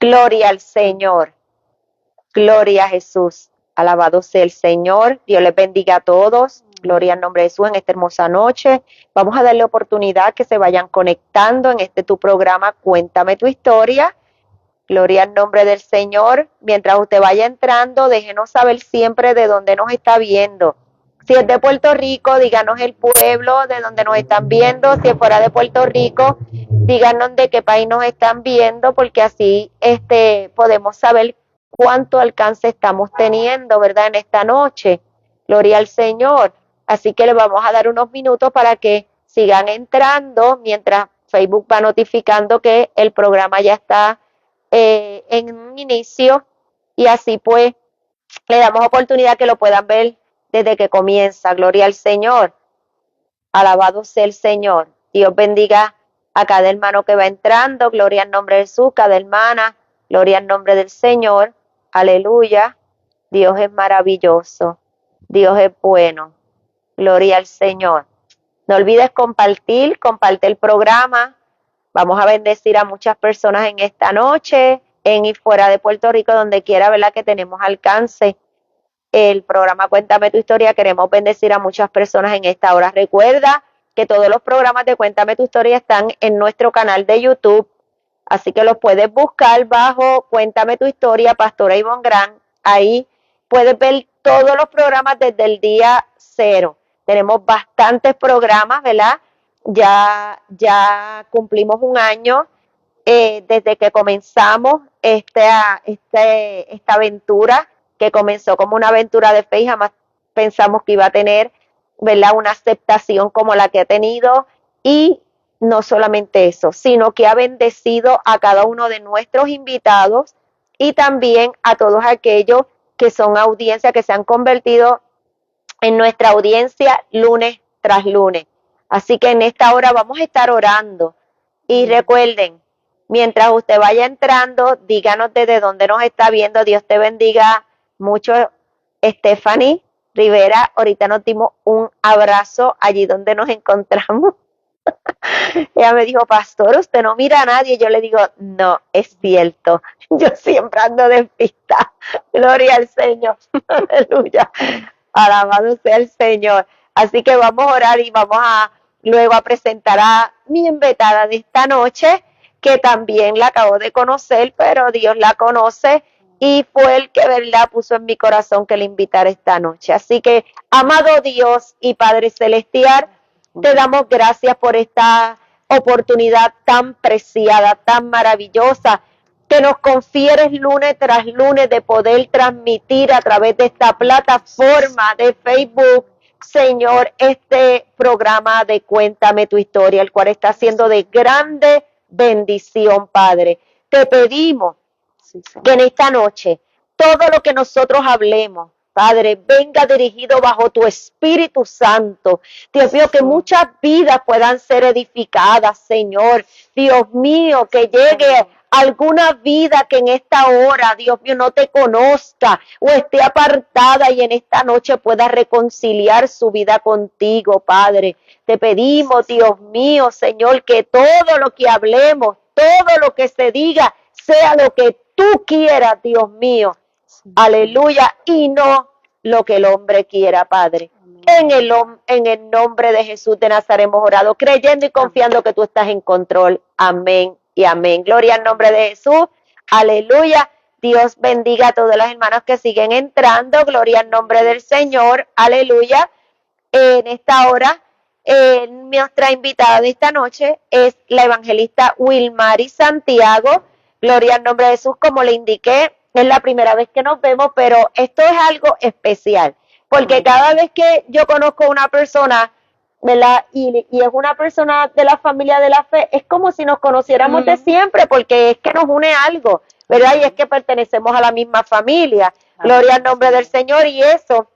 Gloria al Señor. Gloria a Jesús. Alabado sea el Señor. Dios les bendiga a todos. Gloria al nombre de Jesús en esta hermosa noche. Vamos a darle oportunidad que se vayan conectando en este tu programa Cuéntame tu historia. Gloria al nombre del Señor. Mientras usted vaya entrando, déjenos saber siempre de dónde nos está viendo. Si es de Puerto Rico, díganos el pueblo de donde nos están viendo. Si es fuera de Puerto Rico, díganos de qué país nos están viendo, porque así podemos saber cuánto alcance estamos teniendo, ¿verdad? En esta noche. Gloria al Señor. Así que le vamos a dar unos minutos para que sigan entrando mientras Facebook va notificando que el programa ya está en un inicio, y así pues le damos oportunidad que lo puedan ver desde que comienza. Gloria al Señor. Alabado sea el Señor. Dios bendiga a cada hermano que va entrando. Gloria al nombre de Jesús, cada hermana. Gloria al nombre del Señor. Aleluya. Dios es maravilloso. Dios es bueno. Gloria al Señor. No olvides comparte el programa. Vamos a bendecir a muchas personas en esta noche, en y fuera de Puerto Rico, donde quiera, ¿verdad?, que tenemos alcance. El programa Cuéntame tu historia, queremos bendecir a muchas personas en esta hora. Recuerda que todos los programas de Cuéntame tu historia están en nuestro canal de YouTube, así que los puedes buscar bajo Cuéntame tu historia, Pastora Ivonne Gran. Ahí puedes ver todos los programas desde el día 0. Tenemos bastantes programas, ¿verdad? Ya cumplimos un año desde que comenzamos esta aventura, que comenzó como una aventura de fe y jamás pensamos que iba a tener, ¿verdad?, una aceptación como la que ha tenido. Y no solamente eso, sino que ha bendecido a cada uno de nuestros invitados y también a todos aquellos que son audiencia, que se han convertido en nuestra audiencia lunes tras lunes. Así que en esta hora vamos a estar orando. Y recuerden, mientras usted vaya entrando, díganos desde dónde nos está viendo. Dios te bendiga mucho, Stephanie Rivera. Ahorita nos dimos un abrazo allí donde nos encontramos. Ella me dijo, pastor, usted no mira a nadie. Yo le digo, no, es cierto. Yo siempre ando despistada. Gloria al Señor. Aleluya. Alabado sea el Señor. Así que vamos a orar y vamos a luego a presentar a mi invitada de esta noche, que también la acabo de conocer, pero Dios la conoce y fue el que, ¿verdad?, puso en mi corazón que la invitara esta noche. Así que, amado Dios y Padre Celestial, te damos gracias por esta oportunidad tan preciada, tan maravillosa, que nos confieres lunes tras lunes de poder transmitir a través de esta plataforma de Facebook, Señor, este programa de Cuéntame tu historia, el cual está siendo de grande bendición, Padre. Te pedimos que en esta noche todo lo que nosotros hablemos, Padre, venga dirigido bajo tu Espíritu Santo. Dios mío, que muchas vidas puedan ser edificadas, Señor. Dios mío, que llegue alguna vida que en esta hora, Dios mío, no te conozca o esté apartada y en esta noche pueda reconciliar su vida contigo, Padre. Te pedimos, Dios mío, Señor, que todo lo que hablemos, todo lo que se diga, sea lo que tú quieras, Dios mío. Aleluya, y no lo que el hombre quiera, Padre. En el nombre de Jesús de Nazaret hemos orado, creyendo y confiando que tú estás en control. Amén y amén. Gloria al nombre de Jesús. Aleluya. Dios bendiga a todas las hermanas que siguen entrando. Gloria al nombre del Señor. Aleluya. En esta hora, nuestra invitada de esta noche es la evangelista Wilmary Santiago. Gloria al nombre de Jesús, como le indiqué. Es la primera vez que nos vemos, pero esto es algo especial, porque cada vez que yo conozco a una persona, ¿verdad?, y es una persona de la familia de la fe, es como si nos conociéramos de siempre, porque es que nos une algo, ¿verdad? Y es que pertenecemos a la misma familia. Gloria al nombre del Señor, y eso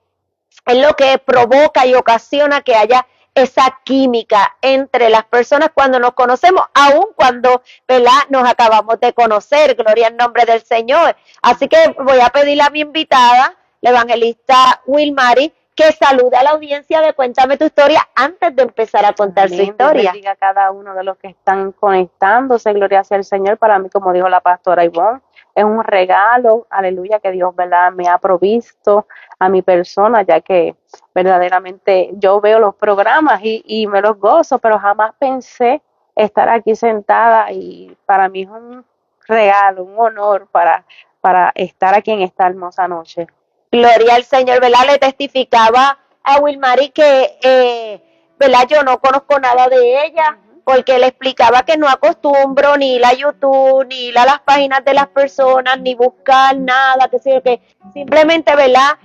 es lo que provoca y ocasiona que haya esa química entre las personas cuando nos conocemos, aun cuando, ¿verdad?, nos acabamos de conocer. Gloria al nombre del Señor. Así que voy a pedirle a mi invitada, la evangelista Wilmary, que salude a la audiencia de Cuéntame tu historia antes de empezar a contar su Amén. Dios historia. bendiga a cada uno de los que están conectándose. Gloria sea el Señor. Para mí, como dijo la pastora Ivonne, es un regalo, aleluya, que Dios, ¿verdad?, me ha provisto a mi persona, ya que verdaderamente yo veo los programas y me los gozo, pero jamás pensé estar aquí sentada, y para mí es un regalo, un honor para estar aquí en esta hermosa noche. Gloria al Señor, ¿verdad? Le testificaba a Wilmary que, ¿verdad? Yo no conozco nada de ella, porque le explicaba que no acostumbro ni ir a YouTube, ni ir a las páginas de las personas, ni buscar nada, que sé que simplemente, ¿verdad?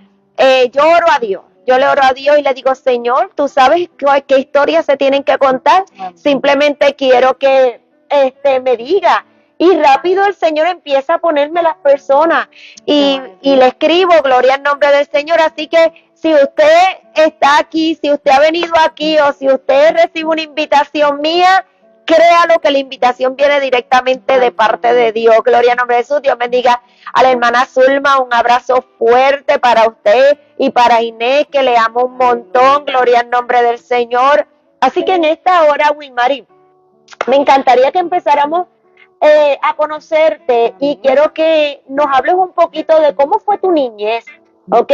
Yo oro a Dios. Yo le oro a Dios y le digo, Señor, tú sabes qué historias se tienen que contar. Simplemente quiero que me diga. Y rápido el Señor empieza a ponerme las personas y le escribo, gloria al nombre del Señor. Así que si usted está aquí, si usted ha venido aquí o si usted recibe una invitación mía, créalo que la invitación viene directamente de parte de Dios. Gloria al nombre de Jesús. Dios bendiga a la hermana Zulma. Un abrazo fuerte para usted y para Inés, que le amo un montón. Gloria al nombre del Señor. Así que en esta hora, Wilmary, me encantaría que empezáramos a conocerte y quiero que nos hables un poquito de cómo fue tu niñez, ¿ok?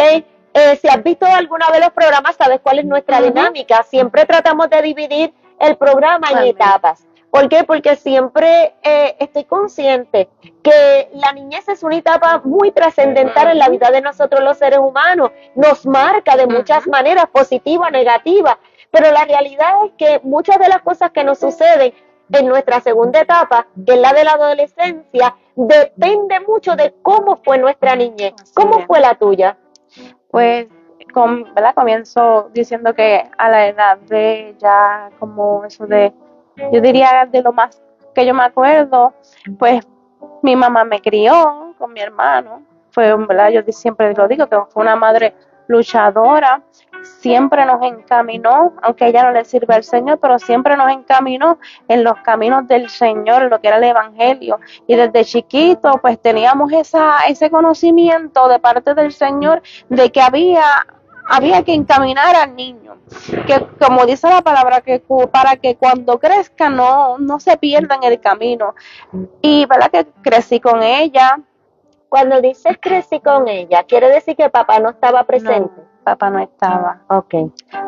Si has visto alguna de los programas, sabes cuál es nuestra dinámica. Siempre tratamos de dividir el programa en etapas. ¿Por qué? Porque siempre estoy consciente que la niñez es una etapa muy trascendental en la vida de nosotros los seres humanos. Nos marca de muchas maneras, positiva, negativa. Pero la realidad es que muchas de las cosas que nos suceden en nuestra segunda etapa, que es la de la adolescencia, depende mucho de cómo fue nuestra niñez. ¿Cómo fue la tuya? Pues, ¿verdad? Comienzo diciendo que a la edad de ya como eso de, yo diría de lo más que yo me acuerdo, pues mi mamá me crió con mi hermano. Fue, ¿verdad? Yo siempre lo digo, que fue una madre luchadora. Siempre nos encaminó, aunque a ella no le sirve al Señor, pero siempre nos encaminó en los caminos del Señor, en lo que era el Evangelio. Y desde chiquito, pues teníamos ese conocimiento de parte del Señor de que había que encaminar al niño, que como dice la palabra, que para que cuando crezca no se pierda en el camino. Y verdad que crecí con ella. Cuando dices crecí con ella, ¿quiere decir que papá no estaba presente? No, papá no estaba. Ok.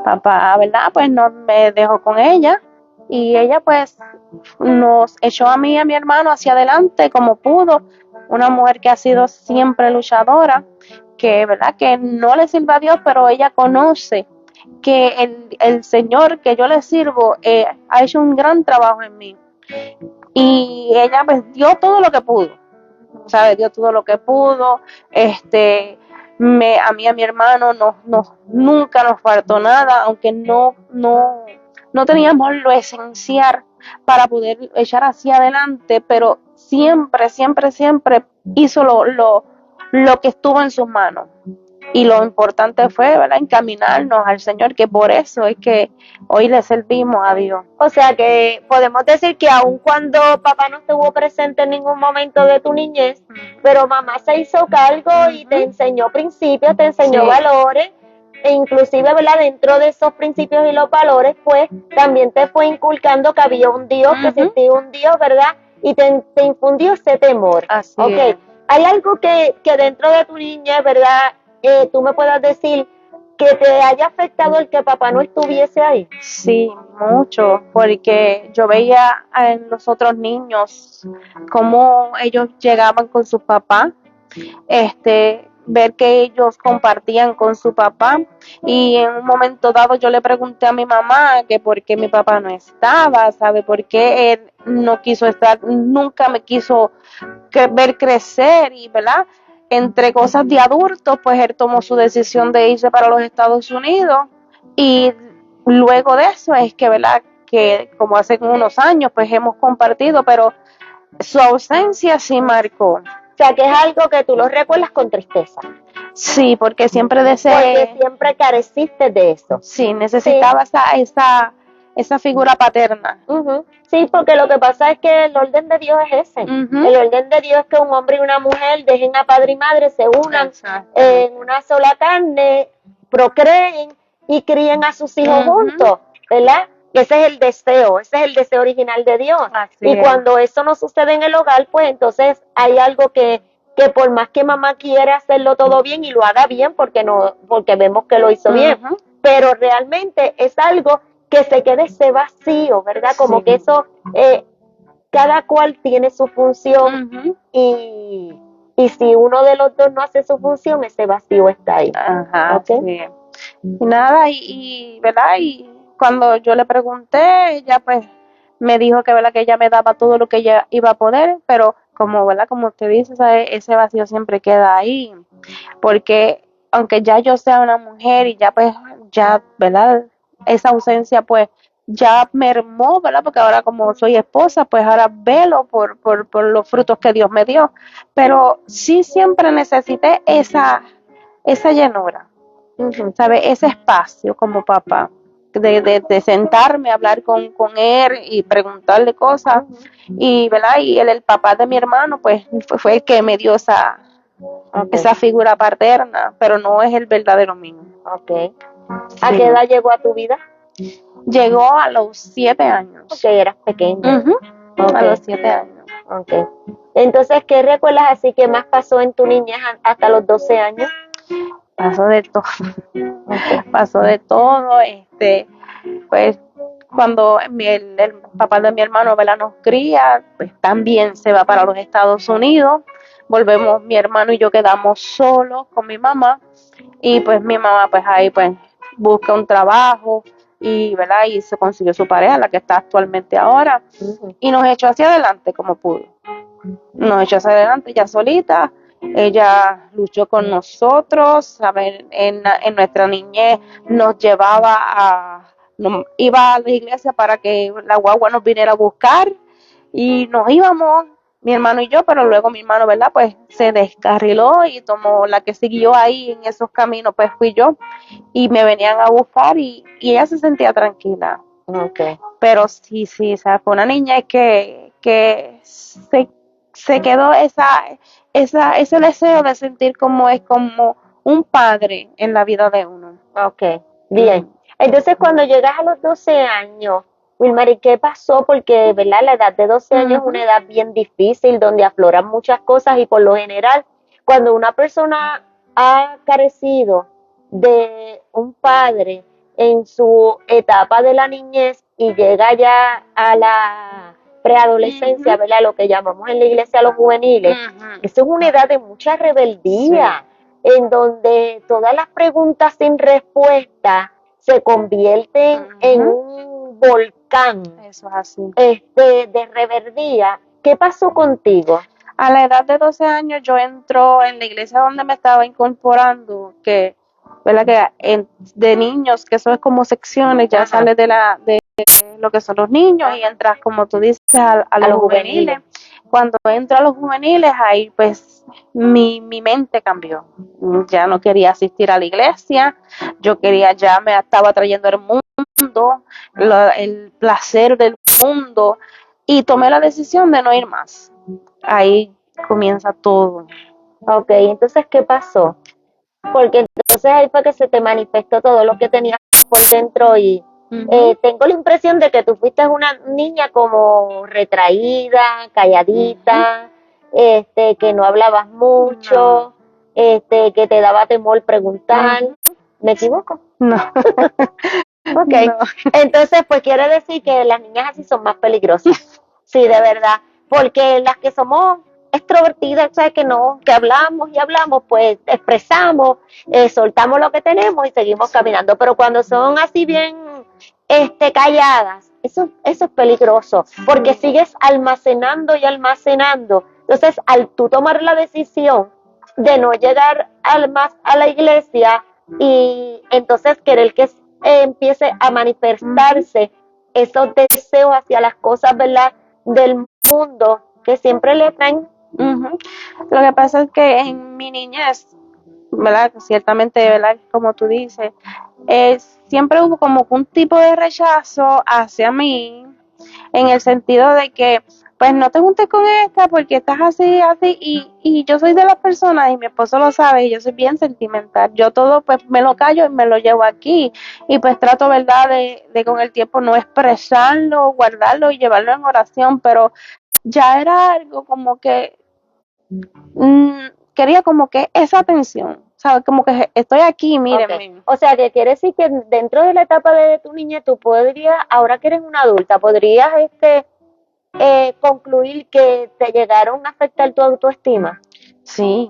Papá, ¿verdad? Pues no me dejó con ella, y ella pues nos echó a mí y a mi hermano hacia adelante como pudo. Una mujer que ha sido siempre luchadora, que verdad que no le sirve a Dios, pero ella conoce que el Señor que yo le sirvo ha hecho un gran trabajo en mí, y ella pues dio todo lo que pudo, ¿sabes? Dio todo lo que pudo. A mí y a mi hermano nunca nos faltó nada, aunque no teníamos lo esencial para poder echar hacia adelante, pero siempre hizo lo que estuvo en sus manos. Y lo importante fue, ¿verdad?, encaminarnos al Señor, que por eso es que hoy le servimos a Dios. O sea que podemos decir que aun cuando papá no estuvo presente en ningún momento de tu niñez, pero mamá se hizo cargo y te enseñó principios, te enseñó valores, e inclusive, ¿verdad?, dentro de esos principios y los valores, pues también te fue inculcando que había un Dios, que existía un Dios, ¿verdad? Y te infundió ese temor. Así es. Hay algo que dentro de tu niñez, ¿verdad?, tú me puedas decir que te haya afectado el que papá no estuviese ahí. Sí, mucho, porque yo veía en los otros niños cómo ellos llegaban con su papá, ver que ellos compartían con su papá, y en un momento dado yo le pregunté a mi mamá que por qué mi papá no estaba, ¿sabe? Por qué él no quiso estar, nunca me quiso ver crecer, y ¿verdad?, entre cosas de adultos, pues él tomó su decisión de irse para los Estados Unidos, y luego de eso es que, ¿verdad?, que como hace unos años, pues hemos compartido, pero su ausencia sí marcó. O sea, que es algo que tú lo recuerdas con tristeza. Sí, porque siempre deseé. Porque siempre careciste de eso. Sí, necesitaba esa figura paterna. Sí, porque lo que pasa es que el orden de Dios es ese. El orden de Dios es que un hombre y una mujer dejen a padre y madre, se unan en una sola carne, procreen y críen a sus hijos juntos, ¿verdad? Ese es el deseo original de Dios. Así Y es. cuando eso no sucede en el hogar, pues entonces hay algo que por más que mamá quiera hacerlo todo bien y lo haga bien, porque vemos que lo hizo bien, pero realmente es algo que se quede ese vacío, ¿verdad? Como Sí. que eso, cada cual tiene su función y si uno de los dos no hace su función, ese vacío está ahí. Ajá, ¿Ok? sí. Y nada, ¿verdad? Y cuando yo le pregunté, ella pues me dijo que, ¿verdad? Que ella me daba todo lo que ella iba a poder, pero como, ¿verdad? Como usted dice, ¿sabe? Ese vacío siempre queda ahí, porque aunque ya yo sea una mujer y ya pues, ya, ¿verdad? Esa ausencia pues ya mermó, ¿verdad? Porque ahora como soy esposa, pues ahora velo por los frutos que Dios me dio, pero sí siempre necesité esa llenura. ¿Sabe? Ese espacio como papá, de sentarme a hablar con él y preguntarle cosas, y, ¿verdad? Y él, el papá de mi hermano, pues fue el que me dio esa figura paterna, pero no es el verdadero mío. Ok. ¿A qué edad llegó a tu vida? Llegó a los 7 años. Ok, eras pequeña. A los 7 años. Ok. Entonces, ¿qué recuerdas así que más pasó en tu niñez hasta los 12 años? Pasó de todo. Pasó de todo, pues cuando el papá de mi hermano, ¿verdad? Nos cría, pues también se va para los Estados Unidos, volvemos, mi hermano y yo quedamos solos con mi mamá, y pues mi mamá pues ahí pues busca un trabajo y, ¿verdad? Y se consiguió su pareja, la que está actualmente ahora, y nos echó hacia adelante como pudo. Nos echó hacia adelante ella solita. Ella luchó con nosotros, ¿saben? En nuestra niñez nos iba a la iglesia para que la guagua nos viniera a buscar, y nos íbamos, mi hermano y yo, pero luego mi hermano, ¿verdad? Pues se descarriló y tomó la que siguió ahí en esos caminos, pues fui yo, y me venían a buscar, y ella se sentía tranquila. Pero sí, o sea, fue una niña que se quedó ese deseo de sentir como es como un padre en la vida de uno. Ok, bien. Entonces, cuando llegas a los 12 años, Wilmary, ¿qué pasó? Porque, ¿verdad? La edad de 12 años es una edad bien difícil, donde afloran muchas cosas, y por lo general, cuando una persona ha carecido de un padre en su etapa de la niñez y llega ya a la preadolescencia, ¿verdad? Lo que llamamos en la iglesia los juveniles, eso es una edad de mucha rebeldía. En donde todas las preguntas sin respuesta se convierten en un volcán. Eso es así. De rebeldía. ¿Qué pasó contigo? A la edad de 12 años yo entro en la iglesia donde me estaba incorporando, que, ¿verdad? De niños, que eso es como secciones, ya sales de lo que son los niños y entras, como tú dices, a los juveniles. Cuando entro a los juveniles, ahí pues mi mente cambió. Ya no quería asistir a la iglesia, ya me estaba trayendo el mundo, el placer del mundo, y tomé la decisión de no ir más. Ahí comienza todo. Ok, entonces, ¿qué pasó? Porque entonces ahí fue que se te manifestó todo lo que tenías por dentro, y tengo la impresión de que tú fuiste una niña como retraída, calladita, que no hablabas mucho, que te daba temor preguntar. ¿Me equivoco? No. Ok, no. Entonces pues quiere decir que las niñas así son más peligrosas. Sí, de verdad, porque las que somos extrovertidas, ¿sabes? Que hablamos y hablamos, pues expresamos, soltamos lo que tenemos y seguimos caminando, pero cuando son así bien calladas, eso es peligroso, porque sigues almacenando y almacenando. Entonces, al tú tomar la decisión de no llegar más a la iglesia, y entonces querer que empiece a manifestarse esos deseos hacia las cosas, ¿verdad?, del mundo, que siempre le traen. Lo que pasa es que en mi niñez, ¿verdad? Ciertamente, ¿verdad? Como tú dices, siempre hubo como un tipo de rechazo hacia mí, en el sentido de que pues no te juntes con esta porque estás así, así, y yo soy de las personas, y mi esposo lo sabe, y yo soy bien sentimental, yo todo pues me lo callo y me lo llevo aquí, y pues trato, ¿verdad?, de con el tiempo no expresarlo, guardarlo y llevarlo en oración, pero ya era algo como que quería como que esa atención, ¿sabes? Como que estoy aquí, mírenme. Okay. O sea, que quiere decir que dentro de la etapa de tu niñez tú podrías, ahora que eres una adulta, podrías concluir que te llegaron a afectar tu autoestima. Sí,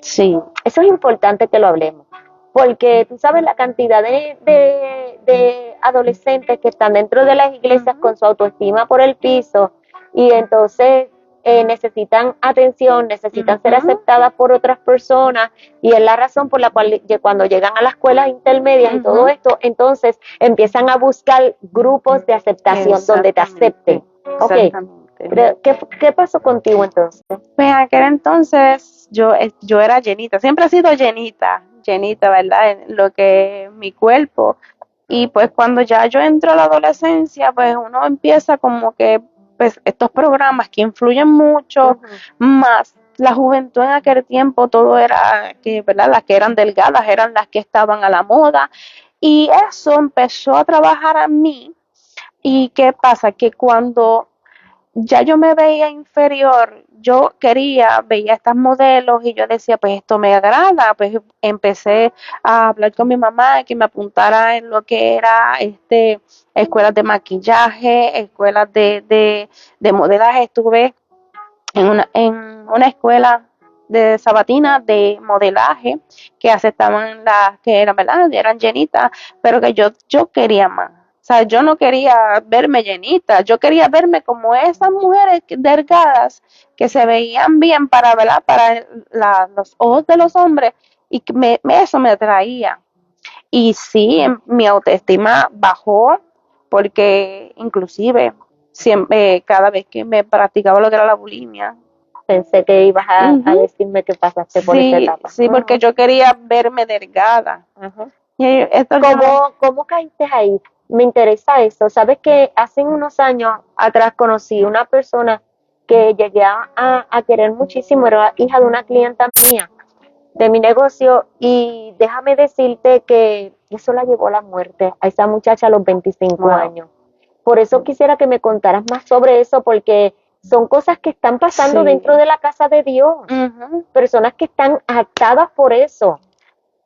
sí. Eso es importante que lo hablemos, porque tú sabes la cantidad de adolescentes que están dentro de las iglesias con su autoestima por el piso y entonces necesitan atención, necesitan ser aceptadas por otras personas y es la razón por la cual cuando llegan a las escuelas intermedias y todo esto, entonces empiezan a buscar grupos de aceptación donde te acepten. Okay. Pero, ¿qué pasó contigo entonces? Pues en aquel entonces yo era llenita, siempre he sido llenita, ¿verdad? En lo que es mi cuerpo. Y pues cuando ya yo entro a la adolescencia, pues uno empieza como que, pues estos programas que influyen mucho, más la juventud en aquel tiempo, todo era que, ¿verdad? Las que eran delgadas eran las que estaban a la moda. Y eso empezó a trabajar a mí. ¿Y qué pasa? Que cuando ya yo me veía inferior, yo veía estas modelos y yo decía, pues esto me agrada, pues empecé a hablar con mi mamá que me apuntara en lo que era escuelas de maquillaje, escuelas de modelaje. Estuve en una escuela de sabatina de modelaje que aceptaban las que eran, ¿verdad? Eran llenitas, pero que yo quería más. O sea, yo no quería verme llenita, yo quería verme como esas mujeres delgadas que se veían bien para, ¿verdad? Para los ojos de los hombres, y que eso me atraía. Y sí, mi autoestima bajó porque inclusive siempre, cada vez que me practicaba lo que era la bulimia, pensé que ibas a decirme que pasaste por esta etapa. Sí, porque yo quería verme delgada. Y ¿Cómo caíste ahí? Me interesa eso. Sabes que hace unos años atrás conocí una persona que llegué a querer muchísimo, era hija de una clienta mía de mi negocio y déjame decirte que eso la llevó a la muerte a esa muchacha a los 25 años. Por eso quisiera que me contaras más sobre eso, porque son cosas que están pasando dentro de la casa de Dios. Personas que están atadas por eso.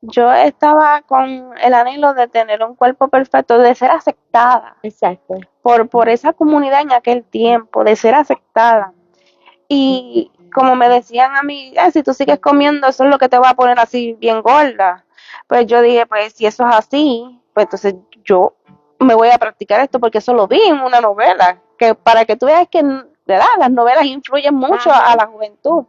Yo estaba con el anhelo de tener un cuerpo perfecto, de ser aceptada. Exacto. Por esa comunidad en aquel tiempo, de ser aceptada. Y como me decían a mí, si tú sigues comiendo, eso es lo que te va a poner así bien gorda. Pues yo dije, pues si eso es así, pues entonces yo me voy a practicar esto, porque eso lo vi en una novela, que para que tú veas que, ¿verdad?, las novelas influyen mucho a la juventud.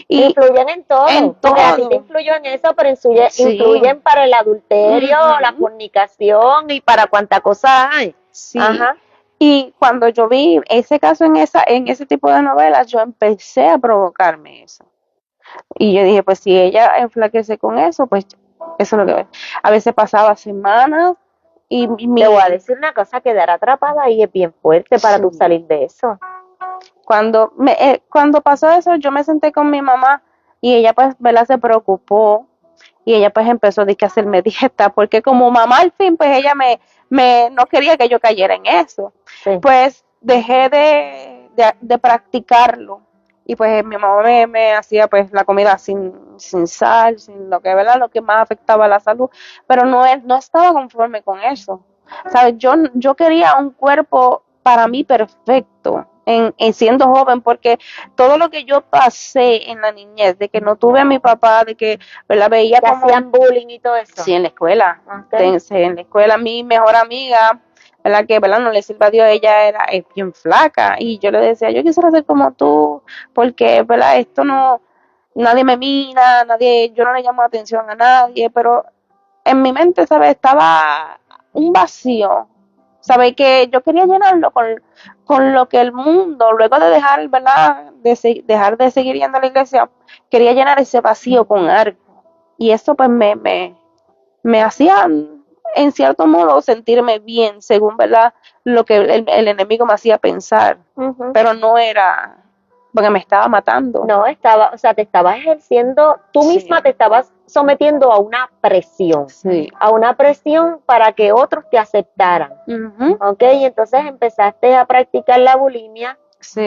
Y influyen en todo. Porque a ti te influyó en eso, pero influyen para el adulterio, la fornicación y para cuánta cosa hay. Sí. Y cuando yo vi ese caso en ese tipo de novelas, yo empecé a provocarme eso. Y yo dije, pues si ella enflaquece con eso, pues eso es lo que ve. A veces pasaba semanas y te voy a decir una cosa, quedar atrapada ahí es bien fuerte para tú salir de eso. Cuando pasó eso, yo me senté con mi mamá y ella pues, ¿verdad?, se preocupó y ella pues empezó a hacerme dieta, porque como mamá al fin, pues ella no quería que yo cayera en eso. Sí. Pues dejé de practicarlo y pues mi mamá me hacía pues la comida sin sal, sin lo que, ¿verdad?, lo que más afectaba a la salud, pero no estaba conforme con eso. ¿Sabes? Yo quería un cuerpo para mí perfecto. En siendo joven, porque todo lo que yo pasé en la niñez, de que no tuve a mi papá, de que, ¿verdad?, veía como hacían bullying y todo eso. Sí, en la escuela. En la escuela mi mejor amiga, ¿verdad?, que, ¿verdad?, no le sirva a Dios, ella es bien flaca y yo le decía, yo quisiera ser como tú, porque, ¿verdad?, esto no, nadie me mira, yo no le llamo atención a nadie, pero en mi mente, ¿sabes?, estaba un vacío. ¿Sabes? Que yo quería llenarlo con lo que el mundo, luego de dejar, ¿verdad?, dejar de seguir yendo a la iglesia, quería llenar ese vacío con algo. Y eso pues me hacía en cierto modo sentirme bien, según, ¿verdad? Lo que el enemigo me hacía pensar, Ujú. pero no era porque me estaba matando. No, o sea, te estabas ejerciendo, tú Sí. misma te estabas sometiendo a una presión, Sí. a una presión para que otros te aceptaran, Ujú. ¿ok? Y entonces empezaste a practicar la bulimia Sí.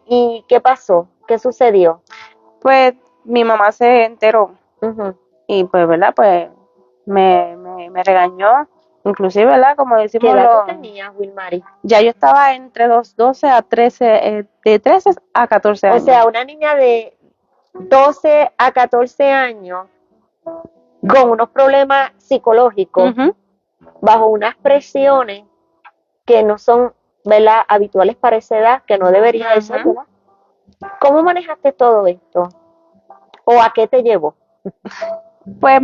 y ¿qué pasó? ¿Qué sucedió? Pues mi mamá se enteró Ujú. y pues, ¿verdad? Pues me regañó, inclusive, ¿verdad? Como ¿Qué decimos edad tú los... tenías, Wilmary? Ya yo estaba entre los 12 a 13, de 13 a 14 O años. sea, una niña de 12 a 14 años con unos problemas psicológicos, Ujú. bajo unas presiones que no son, ¿verdad?, habituales para esa edad, que no debería de ser, Ujú. ¿verdad? ¿Cómo manejaste todo esto? ¿O a qué te llevó? Pues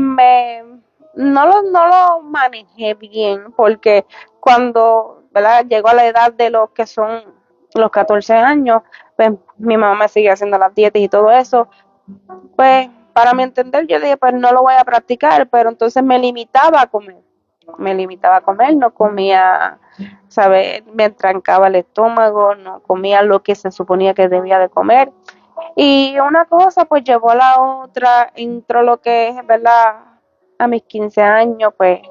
no lo manejé bien porque cuando, ¿verdad? Llego a la edad de los que son los 14 años, pues mi mamá me sigue haciendo las dietas y todo eso. Pues para mi entender yo dije, pues no lo voy a practicar, pero entonces me limitaba a comer. Me limitaba a comer, no comía, ¿sabes? Me trancaba el estómago, no comía lo que se suponía que debía de comer. Y una cosa pues llevó a la otra, entró lo que es, ¿verdad? A mis 15 años, pues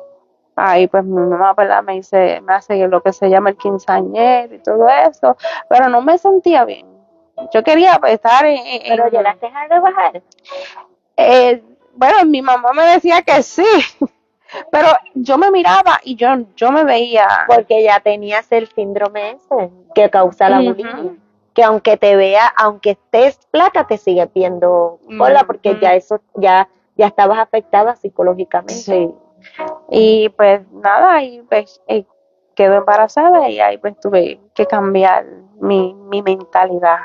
ahí pues mi mamá, ¿verdad? Me hace lo que se llama el quinceañero y todo eso, pero no me sentía bien. Yo quería pues, estar Pero llegaste a rebajar. eh, bueno, mi mamá me decía que sí, pero yo me miraba y yo me veía. Porque ya tenías el síndrome ese que causa la bulimia. Ujú. Que aunque te vea, aunque estés flaca, te sigues viendo gorda porque ya Ujú. eso, ya estabas afectada psicológicamente. Sí. Y pues nada, y pues quedé embarazada y ahí pues tuve que cambiar mi mentalidad.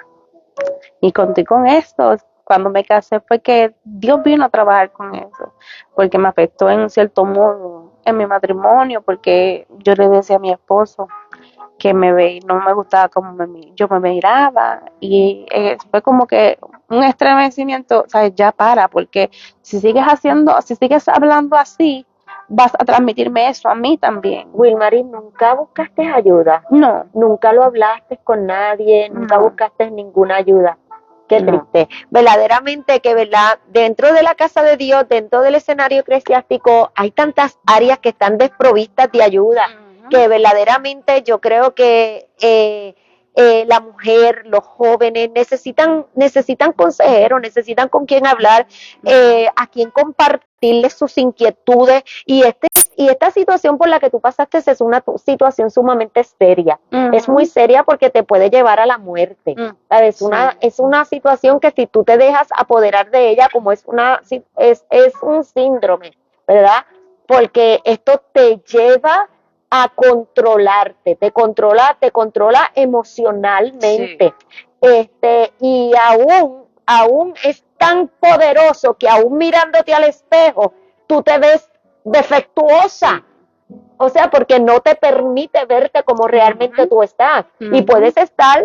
Y conté con esto. Cuando me casé fue que Dios vino a trabajar con eso, porque me afectó en cierto modo en mi matrimonio, porque yo le decía a mi esposo que no me gustaba como yo me miraba y fue como que un estremecimiento, o sea, ya para, porque si sigues hablando así, vas a transmitirme eso a mí también. Wilmary, ¿nunca buscaste ayuda? No, ¿Nunca lo hablaste con nadie? ¿Nunca no, buscaste ninguna ayuda? Qué no. triste. Verdaderamente que, ¿verdad? Dentro de la casa de Dios, dentro del escenario eclesiástico, hay tantas áreas que están desprovistas de ayuda, que verdaderamente yo creo que la mujer, los jóvenes necesitan consejeros, necesitan con quién hablar, a quien compartirles sus inquietudes y esta situación por la que tú pasaste es una situación sumamente seria. Es muy seria porque te puede llevar a la muerte. ¿Sabes? Sí. Es una situación que si tú te dejas apoderar de ella, como es un síndrome, ¿verdad? Porque esto te lleva a controlarte, te controla emocionalmente. Sí. Y aún es tan poderoso que aún mirándote al espejo, tú te ves defectuosa. O sea, porque no te permite verte como realmente tú estás. Y puedes estar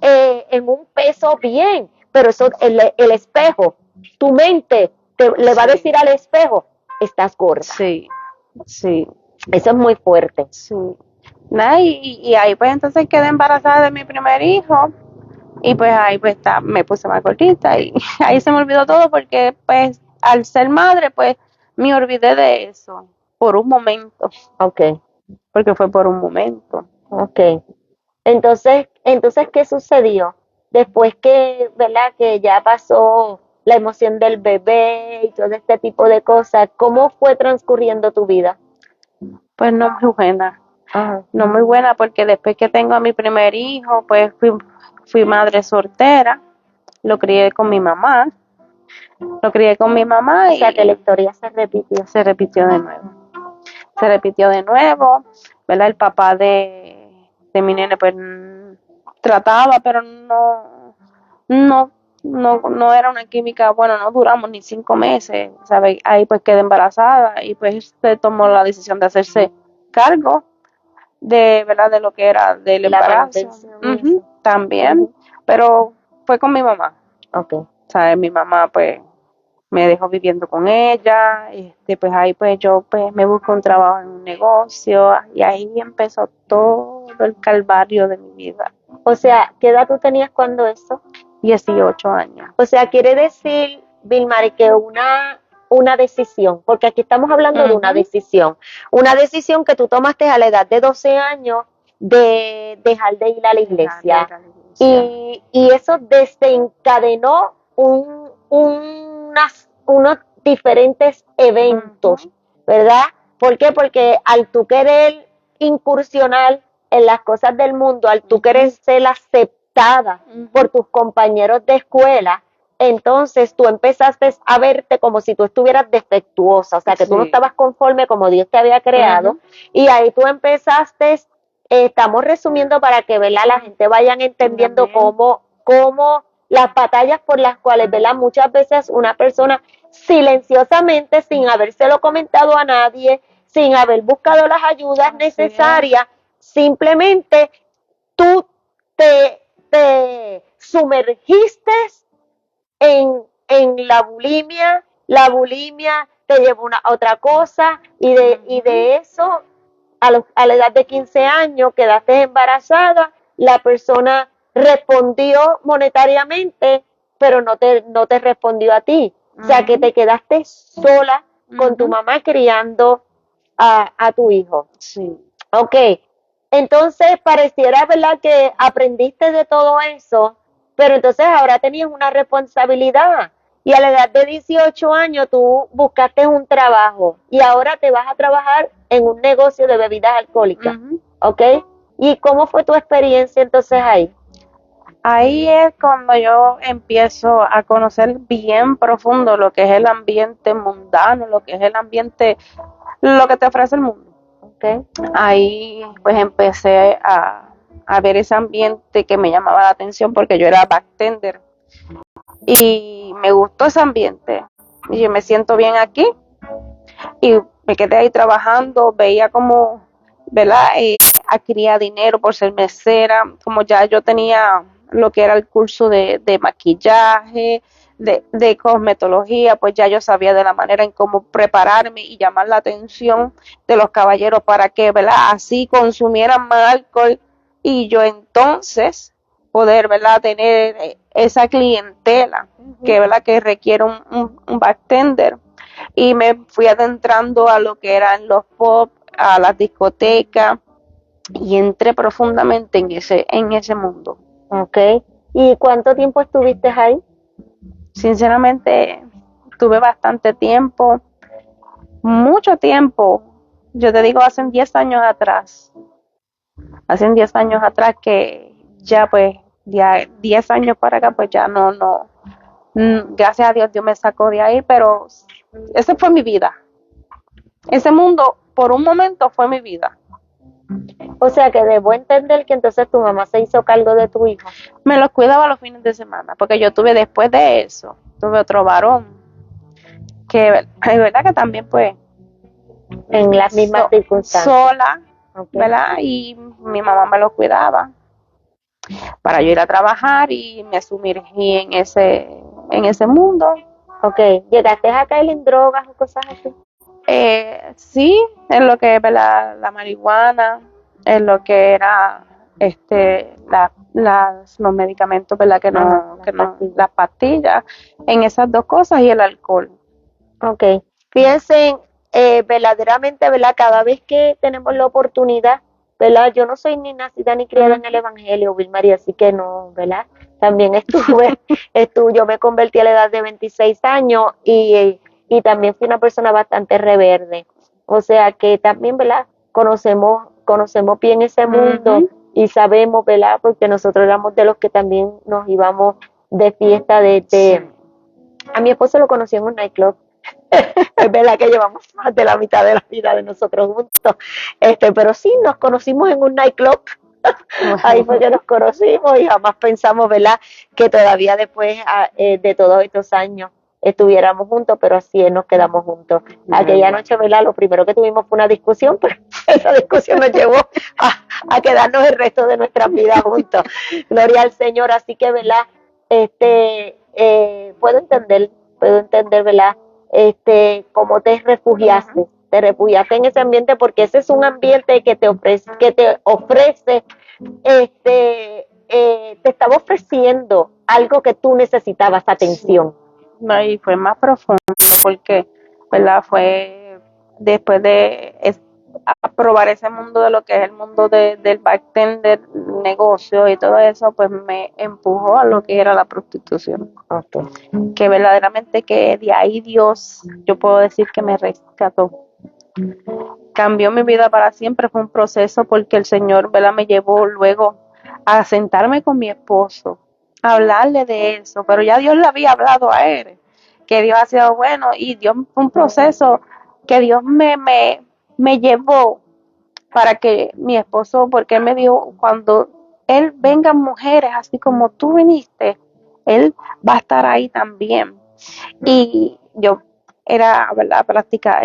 en un peso bien, pero eso, el espejo, tu mente le va a decir al espejo, estás gorda. Sí, sí, Eso es muy fuerte. sí. Nada, y ahí pues entonces quedé embarazada de mi primer hijo y pues ahí pues me puse más gordita y ahí se me olvidó todo porque pues al ser madre pues me olvidé de eso por un momento, Ok, porque fue por un momento. ok. Entonces, ¿qué sucedió? Después que, ¿verdad? Que ya pasó la emoción del bebé y todo este tipo de cosas, ¿cómo fue transcurriendo tu vida? Pues no muy buena, Ajá. no muy buena porque después que tengo a mi primer hijo pues fui madre soltera, lo crié con mi mamá, O sea que la historia se repitió. se repitió de nuevo. Se repitió de nuevo, ¿verdad? El papá de mi nene pues trataba, pero no, no era una química, bueno, no duramos ni 5 meses, ¿sabes? Ahí pues quedé embarazada y pues se tomó la decisión de hacerse cargo de, ¿verdad? De lo que era del La embarazo. manutención. También, pero fue con mi mamá, Ok. ¿sabes? Mi mamá pues me dejó viviendo con ella, pues ahí pues yo pues me busco un trabajo en un negocio y ahí empezó todo el calvario de mi vida. O sea, ¿qué edad tú tenías cuando eso? 18 años. O sea, quiere decir, Vilmari, que una decisión, porque aquí estamos hablando de una decisión que tú tomaste a la edad de 12 años de dejar de ir a la iglesia. Y eso desencadenó unos diferentes eventos, ¿verdad? ¿Por qué? Porque al tú querer incursionar en las cosas del mundo, al tú querer ser aceptada por tus compañeros de escuela, entonces tú empezaste a verte como si tú estuvieras defectuosa, o sea, que tú no estabas conforme como Dios te había creado, y ahí tú empezaste, estamos resumiendo para que, ¿verdad?, la gente vayan entendiendo cómo las batallas por las cuales, ¿verdad?, muchas veces una persona silenciosamente, sin habérselo comentado a nadie, sin haber buscado las ayudas necesarias, simplemente tú te sumergiste en la bulimia te llevó a otra cosa, y de eso, a la edad de 15 años, quedaste embarazada, la persona respondió monetariamente, pero no te respondió a ti. O sea, que te quedaste sola con tu mamá criando a tu hijo. Sí. Ok, entonces pareciera, ¿verdad?, que aprendiste de todo eso, pero entonces ahora tenías una responsabilidad. Y a la edad de 18 años tú buscaste un trabajo y ahora te vas a trabajar en un negocio de bebidas alcohólicas. ¿Ok? ¿Y cómo fue tu experiencia entonces ahí? Ahí es cuando yo empiezo a conocer bien profundo lo que es el ambiente mundano, lo que es el ambiente, lo que te ofrece el mundo. Okay. Ahí pues empecé a ver ese ambiente que me llamaba la atención porque yo era bartender y me gustó ese ambiente y yo me siento bien aquí y me quedé ahí trabajando, veía como, ¿verdad? Adquiría dinero por ser mesera, como ya yo tenía lo que era el curso de maquillaje, de cosmetología, pues ya yo sabía de la manera en cómo prepararme y llamar la atención de los caballeros para que, ¿verdad?, así consumieran más alcohol y yo entonces poder, ¿verdad?, tener esa clientela que, ¿verdad?, que requiere un bartender. Y me fui adentrando a lo que eran los pub, a las discotecas y entré profundamente en ese mundo. Okay. ¿Y cuánto tiempo estuviste ahí? Sinceramente, tuve bastante tiempo, mucho tiempo. Yo te digo, hace 10 años atrás que ya pues, ya 10 años para acá, pues ya no, gracias a Dios me sacó de ahí, pero esa fue mi vida. Ese mundo, por un momento, fue mi vida. O sea que debo entender que entonces tu mamá se hizo cargo de tu hijo. Me los cuidaba los fines de semana, porque yo tuve después de eso, tuve otro varón, que es verdad que también pues en las mismas circunstancias. Sola, ¿verdad? Y mi mamá me lo cuidaba para yo ir a trabajar y me sumergí en ese mundo. Ok, ¿llegaste a caer en drogas o cosas así? Sí, en lo que es la marihuana, en lo que era los medicamentos, ¿verdad? Las pastillas, en esas dos cosas y el alcohol. Ok, fíjense, verdaderamente, ¿verdad? Cada vez que tenemos la oportunidad, ¿verdad? Yo no soy ni nacida ni criada en el Evangelio, Vilmaría, así que no, ¿verdad? También yo me convertí a la edad de 26 años y también fui una persona bastante reverde. O sea que también, ¿verdad? Conocemos bien ese mundo y sabemos, ¿verdad? Porque nosotros éramos de los que también nos íbamos de fiesta A mi esposo lo conocí en un nightclub. Es verdad que llevamos más de la mitad de la vida de nosotros juntos, pero sí, nos conocimos en un nightclub. Ahí fue que nos conocimos y jamás pensamos, ¿verdad?, que todavía después de todos estos años estuviéramos juntos, pero así es, nos quedamos juntos. Aquella noche, ¿verdad?, lo primero que tuvimos fue una discusión, pero esa discusión nos llevó a quedarnos el resto de nuestras vidas juntos. Gloria al Señor, así que, ¿verdad?, puedo entender puedo entender, ¿verdad? Cómo te refugiaste en ese ambiente porque ese es un ambiente que te ofrece, te estaba ofreciendo algo que tú necesitabas, atención. No, y fue más profundo porque, ¿verdad? Fue después de probar ese mundo de lo que es el mundo del bartender, negocio y todo eso, pues me empujó a lo que era la prostitución. Okay. Que verdaderamente que de ahí Dios, yo puedo decir que me rescató. Cambió mi vida para siempre, fue un proceso porque el Señor, ¿verdad? Me llevó luego a sentarme con mi esposo, a hablarle de eso, pero ya Dios le había hablado a él, que Dios ha sido bueno y Dios fue un proceso que Dios me llevó para que mi esposo, porque él me dijo, cuando él venga mujeres así como tú viniste, él va a estar ahí también. Y yo era, ¿verdad? Practicaba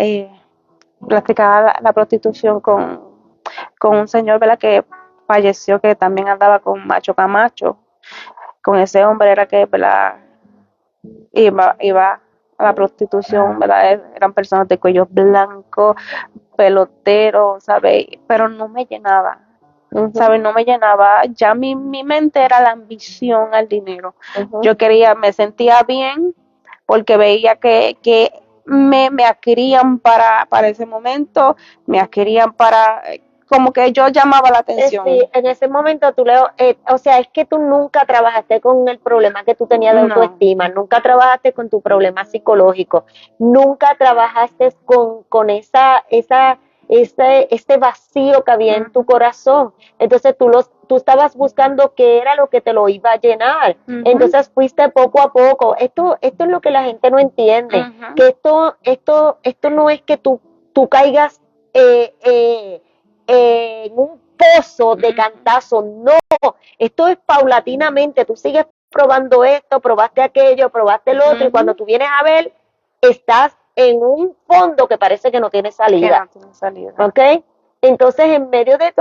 la prostitución con un señor, ¿verdad? Que falleció, que también andaba con Macho Camacho. Con ese hombre era que, ¿verdad? Iba a la prostitución, ¿verdad? Eran personas de cuello blanco, peloteros, ¿sabes? Pero no me llenaba. ¿Sabes? No me llenaba. Ya mi mente era la ambición al dinero. Yo quería, me sentía bien porque veía que me adquirían para ese momento, me adquirían para, como que yo llamaba la atención. Sí, en ese momento o sea, es que tú nunca trabajaste con el problema que tú tenías de No. autoestima, nunca trabajaste con tu problema psicológico, nunca trabajaste con este vacío que había en tu corazón. Entonces tú estabas buscando qué era lo que te lo iba a llenar. Entonces fuiste poco a poco. Esto es lo que la gente no entiende, que esto no es que tú caigas en un pozo de cantazo, no, esto es paulatinamente, tú sigues probando esto, probaste aquello, probaste lo otro, y cuando tú vienes a ver, estás en un fondo que parece que no tiene salida. Que no tiene salida. ¿Ok? Entonces, en medio de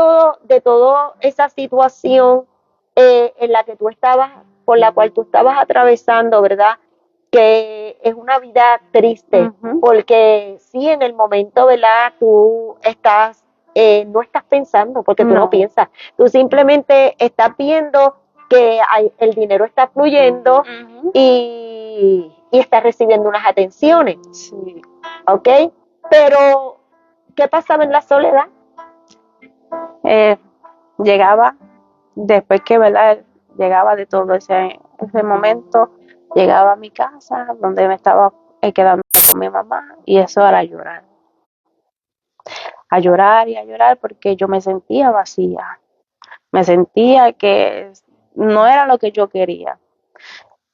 toda esa situación en la que tú estabas, por la cual tú estabas atravesando, ¿verdad? Que es una vida triste, porque sí, en el momento, ¿verdad? Tú no estás pensando, porque tú no piensas, tú simplemente estás viendo que el dinero está fluyendo y estás recibiendo unas atenciones. Sí. ¿Ok? Pero, ¿qué pasaba en la soledad? Llegaba, después que, ¿verdad? Llegaba de todo ese momento, llegaba a mi casa, donde me estaba quedando con mi mamá, y eso era llorar. A llorar y a llorar porque yo me sentía vacía. Me sentía que no era lo que yo quería.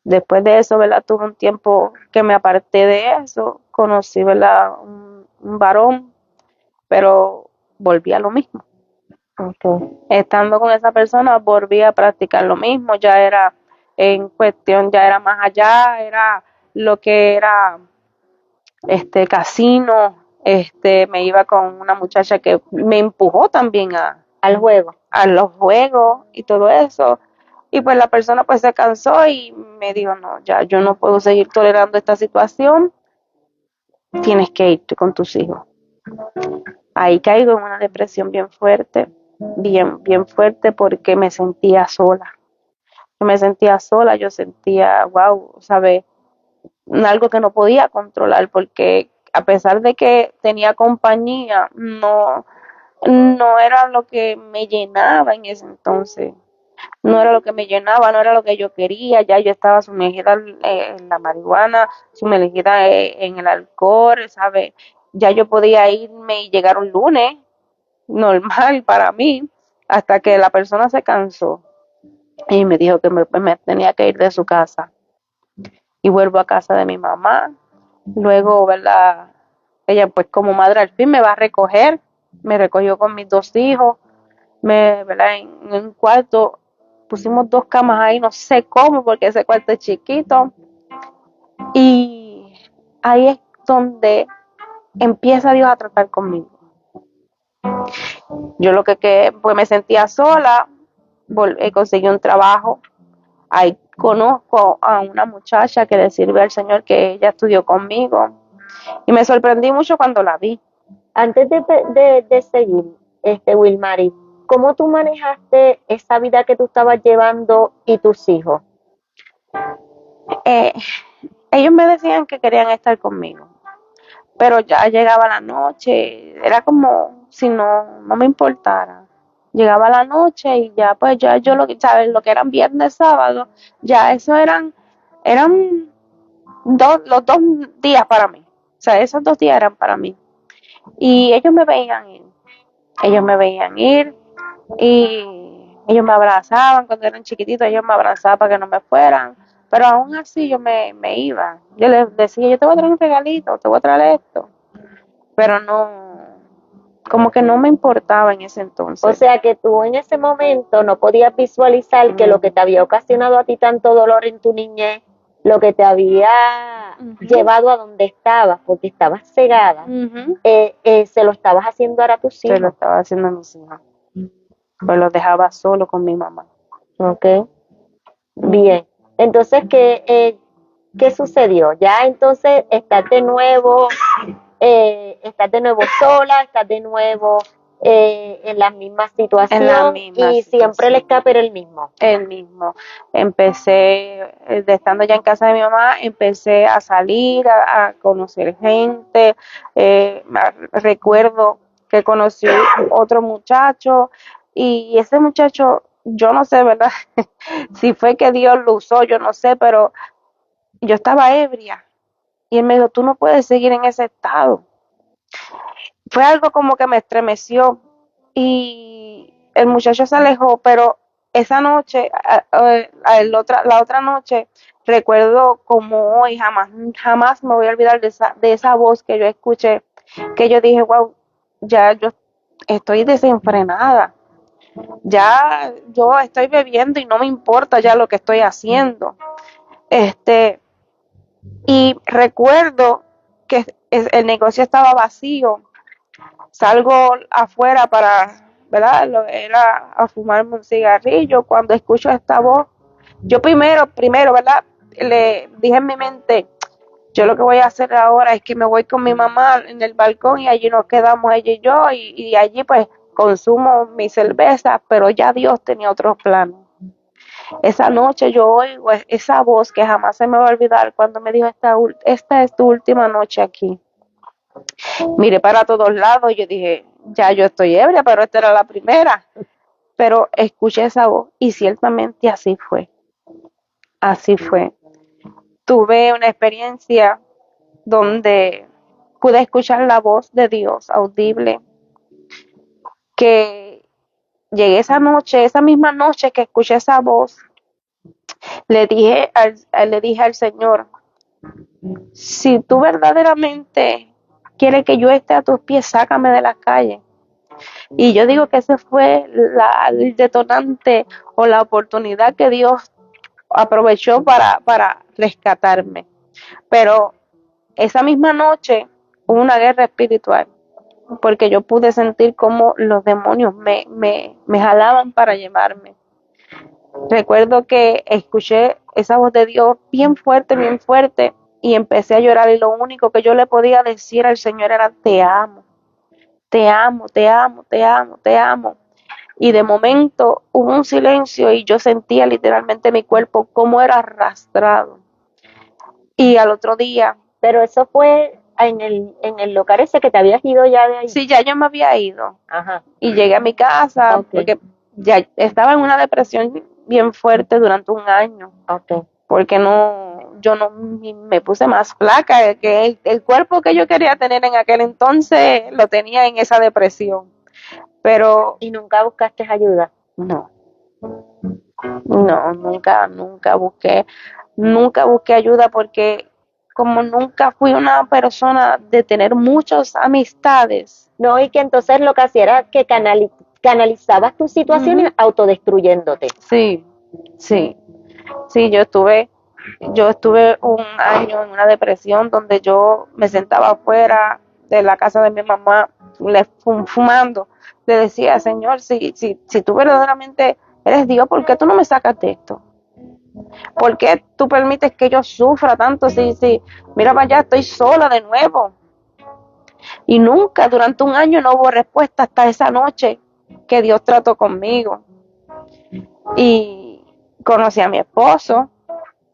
Después de eso, ¿verdad? Tuve un tiempo que me aparté de eso, conocí, ¿verdad? Un varón, pero volví a lo mismo. Okay. Estando con esa persona, volví a practicar lo mismo, ya era en cuestión, ya era más allá, era lo que era casino, me iba con una muchacha que me empujó también Al juego. a los juegos y todo eso. Y pues la persona pues se cansó y me dijo, no, ya yo no puedo seguir tolerando esta situación, tienes que irte con tus hijos. Ahí caigo en una depresión bien fuerte, bien fuerte porque me sentía sola. Yo sentía, wow, ¿sabes? Algo que no podía controlar porque a pesar de que tenía compañía, no era lo que me llenaba en ese entonces. No era lo que me llenaba, no era lo que yo quería, ya yo estaba sumergida en la marihuana, sumergida en el alcohol, ¿sabes? Ya yo podía irme y llegar un lunes, normal para mí, hasta que la persona se cansó y me dijo que me tenía que ir de su casa. Y vuelvo a casa de mi mamá, luego, ¿verdad? Ella pues como madre al fin me va a recoger, me recogió con mis dos hijos, ¿verdad? En un cuarto pusimos dos camas ahí, no sé cómo, porque ese cuarto es chiquito. Y ahí es donde empieza Dios a tratar conmigo. Yo lo que pues me sentía sola, conseguí un trabajo, ahí conozco a una muchacha que le sirve al Señor, que ella estudió conmigo, y me sorprendí mucho cuando la vi. Antes de seguir, Wilmary, ¿cómo tú manejaste esa vida que tú estabas llevando y tus hijos? Eh, Ellos me decían que querían estar conmigo, pero ya llegaba la noche, era como si no me importara. Llegaba la noche y ya pues ya yo ¿sabes? Lo que eran viernes, sábado, ya eso eran los 2 días para mí. O sea, esos 2 días eran para mí. Y ellos me veían ir y ellos me abrazaban cuando eran chiquititos, ellos me abrazaban para que no me fueran, pero aún así yo me iba. Yo les decía, yo te voy a traer un regalito, te voy a traer esto, pero no, como que no me importaba en ese O entonces. sea que tú en ese momento no podías visualizar que lo que te había ocasionado a ti tanto dolor en tu niñez, lo que te había llevado a donde estabas, porque estabas cegada, se lo estabas haciendo ahora a tus Se lo hijos. estaba haciendo a mis hijos, pues los dejaba solo con mi mamá. Ok, bien. Entonces, ¿qué sucedió? Ya entonces estás de nuevo sola, estás de nuevo en la misma situación y siempre el escape era el mismo. El mismo. Empecé, estando ya en casa de mi mamá, empecé a salir, a conocer gente. Recuerdo que conocí otro muchacho y ese muchacho, yo no sé, ¿verdad? Si fue que Dios lo usó, yo no sé, pero yo estaba ebria y él me dijo, tú no puedes seguir en ese estado. Fue algo como que me estremeció y el muchacho se alejó, pero esa noche, la otra noche, recuerdo como hoy, jamás me voy a olvidar de esa voz que yo escuché, que yo dije, wow, ya yo estoy desenfrenada, ya yo estoy bebiendo y no me importa ya lo que estoy haciendo. Y recuerdo que el negocio estaba vacío. Salgo afuera ¿verdad? Era a fumarme un cigarrillo. Cuando escucho esta voz, yo primero, ¿verdad? Le dije en mi mente, yo lo que voy a hacer ahora es que me voy con mi mamá en el balcón y allí nos quedamos ella y yo y allí pues consumo mi cerveza, pero ya Dios tenía otros planes. Esa noche yo oigo esa voz que jamás se me va a olvidar cuando me dijo, esta es tu última noche aquí. Miré para todos lados y yo dije, ya yo estoy ebria, pero esta era la primera. Pero escuché esa voz y ciertamente así fue. Así fue. Tuve una experiencia donde pude escuchar la voz de Dios audible, que llegué esa misma noche que escuché esa voz, le dije al Señor, si tú verdaderamente quieres que yo esté a tus pies, sácame de la calle. Y yo digo que ese fue el detonante o la oportunidad que Dios aprovechó para rescatarme. Pero esa misma noche hubo una guerra espiritual, porque yo pude sentir cómo los demonios me jalaban para llevarme. Recuerdo que escuché esa voz de Dios bien fuerte, y empecé a llorar y lo único que yo le podía decir al Señor era, te amo, te amo, te amo, te amo, te amo. Y de momento hubo un silencio y yo sentía literalmente mi cuerpo como era arrastrado. Y al otro día... Pero eso fue en el local ese que te habías ido ya de ahí. Sí, ya yo me había ido. Ajá. Y llegué a mi casa, Okay. Porque ya estaba en una depresión bien fuerte durante un año. Okay. Porque yo no me puse más flaca, que el cuerpo que yo quería tener en aquel entonces lo tenía en esa depresión. Pero... ¿Y nunca buscaste ayuda? No, nunca busqué ayuda, porque como nunca fui una persona de tener muchas amistades. No, y que entonces lo que hacía era que canalizabas tus situaciones autodestruyéndote. Sí, yo estuve un año en una depresión donde yo me sentaba afuera de la casa de mi mamá fumando. Le decía, Señor, si tú verdaderamente eres Dios, ¿por qué tú no me sacas de esto? ¿Por qué tú permites que yo sufra tanto? Si, mira para allá, estoy sola de nuevo. Y nunca, durante un año no hubo respuesta hasta esa noche que Dios trató conmigo. Y conocí a mi esposo,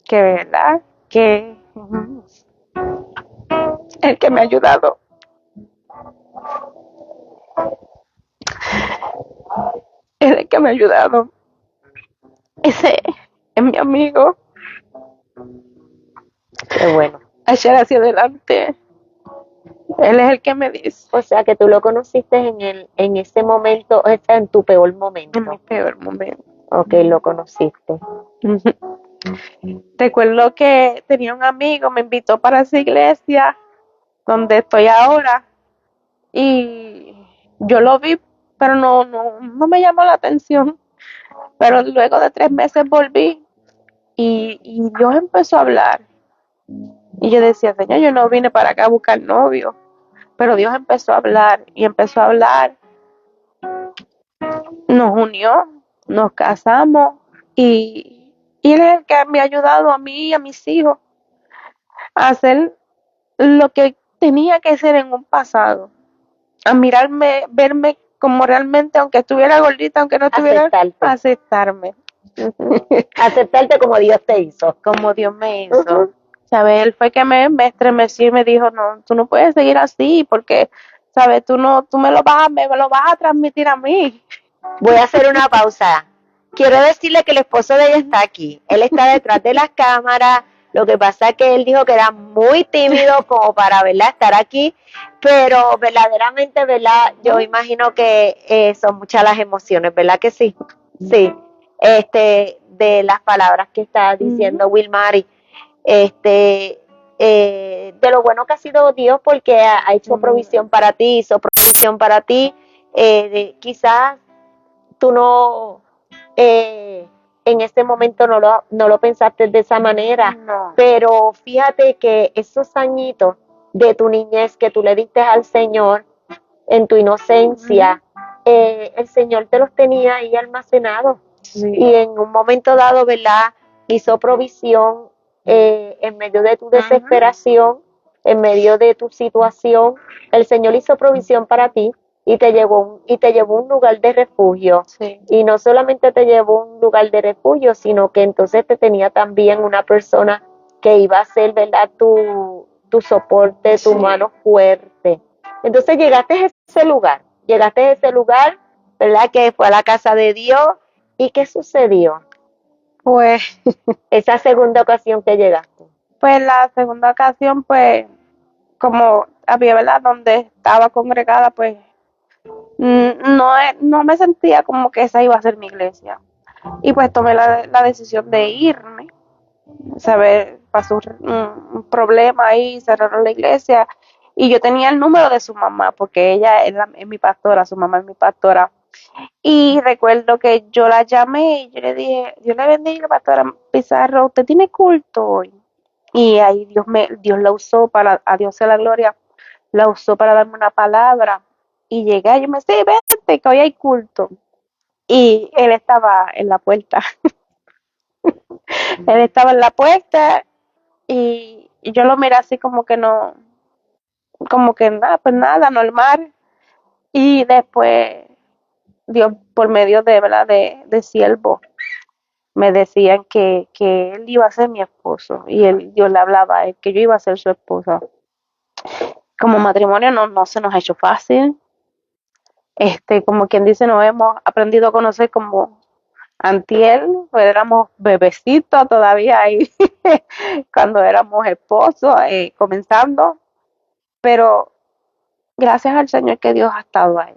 que verdad, que el que me ha ayudado. Es el que me ha ayudado. Ese es mi amigo. Qué bueno. A echar hacia adelante. Él es el que me dice. O sea, que tú lo conociste en ese momento, o sea, en tu peor momento. En mi peor momento. Ok, lo conociste. Recuerdo que tenía un amigo, me invitó para esa iglesia donde estoy ahora y yo lo vi, pero no me llamó la atención. Pero luego de 3 meses volví y Dios empezó a hablar. Y yo decía, Señor, yo no vine para acá a buscar novio. Pero Dios empezó a hablar y empezó a hablar. Nos unió, nos casamos y Él es el que me ha ayudado a mí y a mis hijos a hacer lo que tenía que ser en un pasado. A mirarme, verme como realmente, aunque estuviera gordita, aunque no estuviera, aceptarme. Aceptarte como Dios te hizo. Como Dios me hizo. ¿Sabes? Él fue que me estremeció y me dijo, no, tú no puedes seguir así porque, ¿sabes? Tú me lo vas a transmitir a mí. Voy a hacer una pausa. Quiero decirle que el esposo de ella está aquí. Él está detrás de las cámaras. Lo que pasa es que él dijo que era muy tímido como para, ¿verdad?, estar aquí. Pero verdaderamente, ¿verdad? Yo imagino que son muchas las emociones, ¿verdad que sí? Sí. De las palabras que está diciendo Wilmary. De lo bueno que ha sido Dios porque ha hecho provisión para ti, hizo provisión para ti. Quizás tú no, en ese momento no lo pensaste de esa manera, No. pero fíjate que esos añitos de tu niñez que tú le diste al Señor en tu inocencia, el Señor te los tenía ahí almacenados. Sí. Y en un momento dado, ¿verdad?, hizo provisión en medio de tu desesperación, en medio de tu situación. El Señor hizo provisión para ti y te llevó a un lugar de refugio. Sí. Y no solamente te llevó a un lugar de refugio, sino que entonces te tenía también una persona que iba a ser, ¿verdad?, tu soporte, tu mano fuerte. Entonces llegaste a ese lugar, ¿verdad?, que fue a la casa de Dios. ¿Y qué sucedió? Pues, Esa segunda ocasión que llegaste. pues la segunda ocasión, pues, como había, ¿verdad?, donde estaba congregada, pues, no me sentía como que esa iba a ser mi iglesia. Y pues tomé la decisión de irme. ¿Sabes? Pasó un problema ahí, cerraron la iglesia. Y yo tenía el número de su mamá, porque ella es mi pastora, su mamá es mi pastora. Y recuerdo que yo la llamé y yo le dije, Dios le bendiga, pastora Pizarro, ¿usted tiene culto hoy? Y ahí Dios la usó a Dios sea la gloria, la usó para darme una palabra. Y llegué, yo me decía, sí, vente, que hoy hay culto. Y él estaba en la puerta. Él estaba en la puerta y yo lo miré así como que no, como que nada, pues nada, normal. Y después Dios, por medio de, ¿verdad?, de siervo, me decían que él iba a ser mi esposo y Dios le hablaba a él, que yo iba a ser su esposa. Como matrimonio no se nos ha hecho fácil. Como quien dice, nos hemos aprendido a conocer como antier, pues éramos bebecitos todavía ahí, cuando éramos esposos, comenzando. Pero gracias al Señor que Dios ha estado ahí.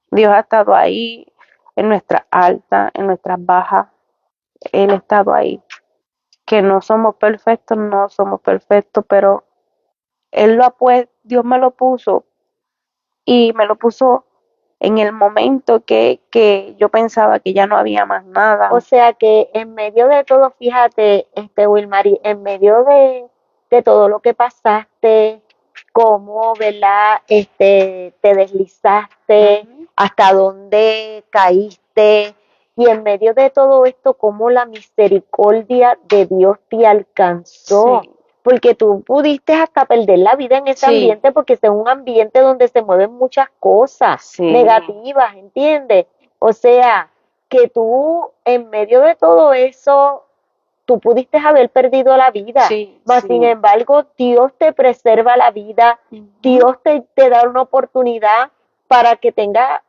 Dios ha estado ahí en nuestras altas, en nuestras bajas. Él ha estado ahí. Que no somos perfectos, pero Dios me lo puso y me lo puso en el momento que yo pensaba que ya no había más nada. O sea que en medio de todo, fíjate, Wilmary, en medio de todo lo que pasaste, cómo, ¿verdad?, te deslizaste, hasta dónde caíste, Y en medio de todo esto, cómo la misericordia de Dios te alcanzó. Sí. Porque tú pudiste hasta perder la vida en ese Sí. ambiente, porque es un ambiente donde se mueven muchas cosas Sí. negativas, ¿entiendes? O sea, que tú en medio de todo eso, tú pudiste haber perdido la vida, Sí, mas sí. sin embargo Dios te preserva la vida, Dios te da una oportunidad para que tengas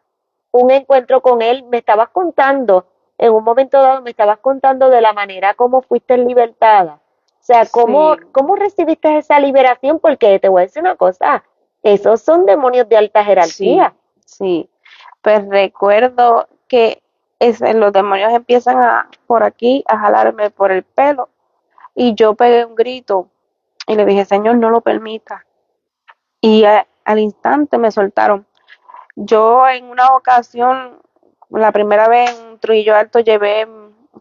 un encuentro con Él. Me estabas contando, en un momento dado me estabas contando de la manera como fuiste libertada. O sea, ¿cómo, Sí. cómo recibiste esa liberación? Porque te voy a decir una cosa, esos son demonios de alta jerarquía. Sí. Pues recuerdo que los demonios empiezan por aquí a jalarme por el pelo y yo pegué un grito y le dije, Señor, no lo permita. Y al instante me soltaron. Yo en una ocasión, la primera vez en Trujillo Alto llevé,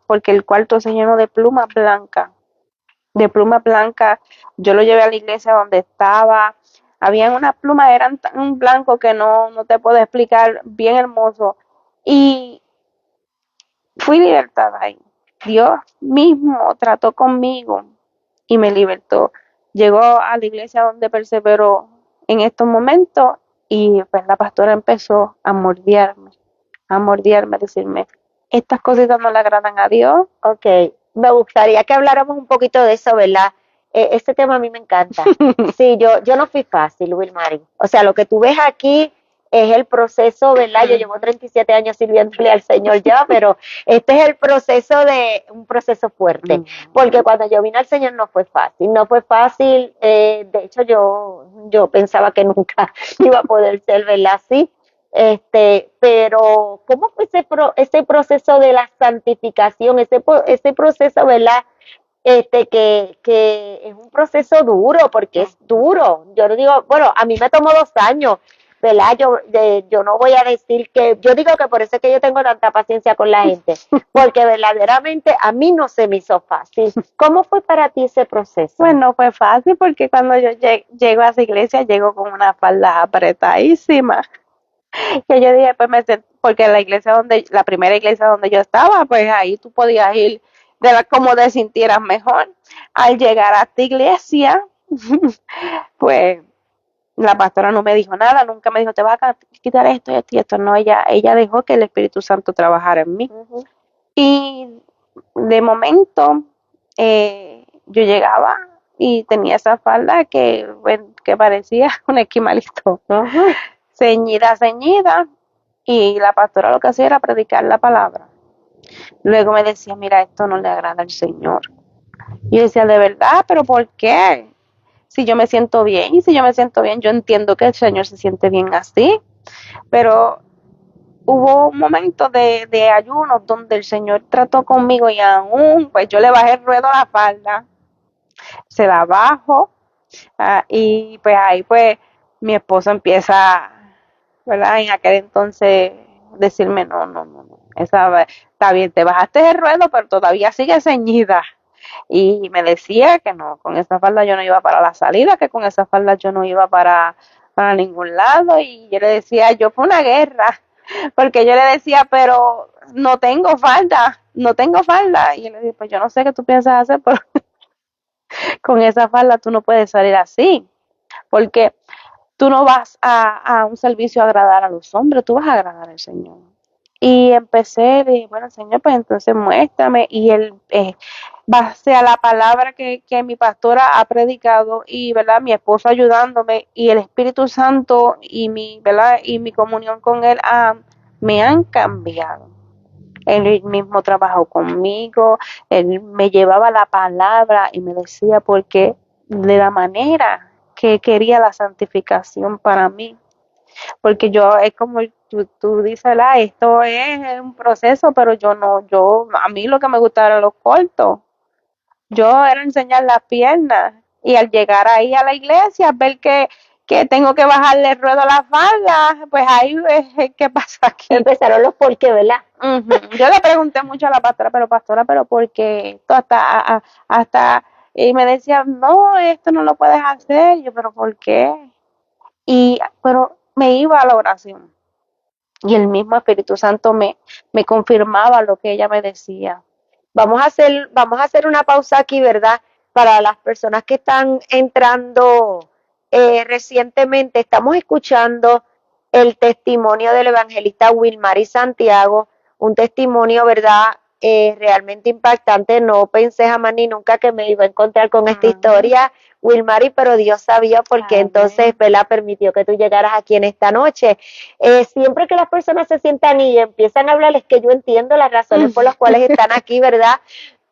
porque el cuarto se llenó de plumas blancas. De plumas blancas, yo lo llevé a la iglesia donde estaba. Habían unas plumas, eran tan blanco que no te puedo explicar, bien hermoso. Y fui libertada ahí. Dios mismo trató conmigo y me libertó. Llegó a la iglesia donde perseveró en estos momentos y pues la pastora empezó a mordiarme, a decirme, estas cositas no le agradan a Dios. Ok, me gustaría que habláramos un poquito de eso, ¿verdad? Este tema a mí me encanta. Sí, yo no fui fácil, Wilmary. O sea, lo que tú ves aquí es el proceso, ¿verdad? Yo llevo 37 años sirviéndole al Señor ya, pero este es el proceso un proceso fuerte. Porque cuando yo vine al Señor no fue fácil, no fue fácil. De hecho, yo pensaba que nunca iba a poder ser, ¿verdad? Así. Pero ¿cómo fue ese proceso de la santificación, ese proceso, ¿verdad? Que es un proceso duro, porque es duro. Yo no digo, bueno, a mí me tomó 2 años, ¿verdad? Yo no voy a decir yo digo que por eso es que yo tengo tanta paciencia con la gente, porque verdaderamente a mí no se me hizo fácil. ¿Cómo fue para ti ese proceso? Pues no fue fácil porque cuando yo llego a esa iglesia, llego con una falda apretadísima. Que yo dije, pues porque la primera iglesia donde yo estaba, pues ahí tú podías ir como te sintieras mejor. Al llegar a esta iglesia, pues la pastora no me dijo nada, nunca me dijo, te vas a quitar esto y esto y esto. No, ella dejó que el Espíritu Santo trabajara en mí. Y de momento, yo llegaba y tenía esa falda que parecía un esquimalito. Ceñida, y la pastora lo que hacía era predicar la palabra. Luego me decía, mira, esto no le agrada al Señor. Y yo decía, de verdad, pero ¿por qué? Si yo me siento bien, y si yo me siento bien, yo entiendo que el Señor se siente bien así, pero hubo un momento de ayuno donde el Señor trató conmigo y aún, pues yo le bajé el ruedo a la falda, se la bajo, y pues ahí pues mi esposo empieza, ¿verdad? En aquel entonces decirme, no, está bien, te bajaste el ruedo, pero todavía sigue ceñida. Y me decía que no, con esa falda yo no iba para la salida, que con esa falda yo no iba para ningún lado. Y yo le decía, yo fue una guerra, porque yo le decía, pero no tengo falda, no tengo falda. Y él le dije, pues yo no sé qué tú piensas hacer, pero con esa falda tú no puedes salir así, porque tú no vas a un servicio a agradar a los hombres, tú vas a agradar al Señor. Y empecé, dije, bueno, Señor, pues entonces muéstrame. Y él, base a la palabra que mi pastora ha predicado y, ¿verdad? Mi esposo ayudándome y el Espíritu Santo y ¿verdad? Y mi comunión con él me han cambiado. Él mismo trabajó conmigo, él me llevaba la palabra y me decía porque de la manera que quería la santificación para mí, porque yo es como tú dices, esto es un proceso, pero a mí lo que me gustaba era los cortos, yo era enseñar las piernas y al llegar ahí a la iglesia, ver que tengo que bajarle el ruedo a la falda, pues ahí es ¿qué pasa aquí? Empezaron los por qué, ¿verdad? Yo le pregunté mucho a la pastora, pero ¿por qué esto hasta, y me decía, no, esto no lo puedes hacer, yo, pero ¿por qué? Pero me iba a la oración y el mismo Espíritu Santo me confirmaba lo que ella me decía. Vamos a hacer una pausa aquí, ¿verdad? Para las personas que están entrando recientemente, estamos escuchando el testimonio del evangelista Wilmary Santiago, un testimonio, ¿verdad? Realmente impactante. No pensé jamás ni nunca que me iba a encontrar con esta historia, Wilmary, pero Dios sabía por qué. Entonces, ¿verdad? Permitió que tú llegaras aquí en esta noche. Siempre que las personas se sientan y empiezan a hablar, es que yo entiendo las razones por las cuales están aquí, ¿verdad?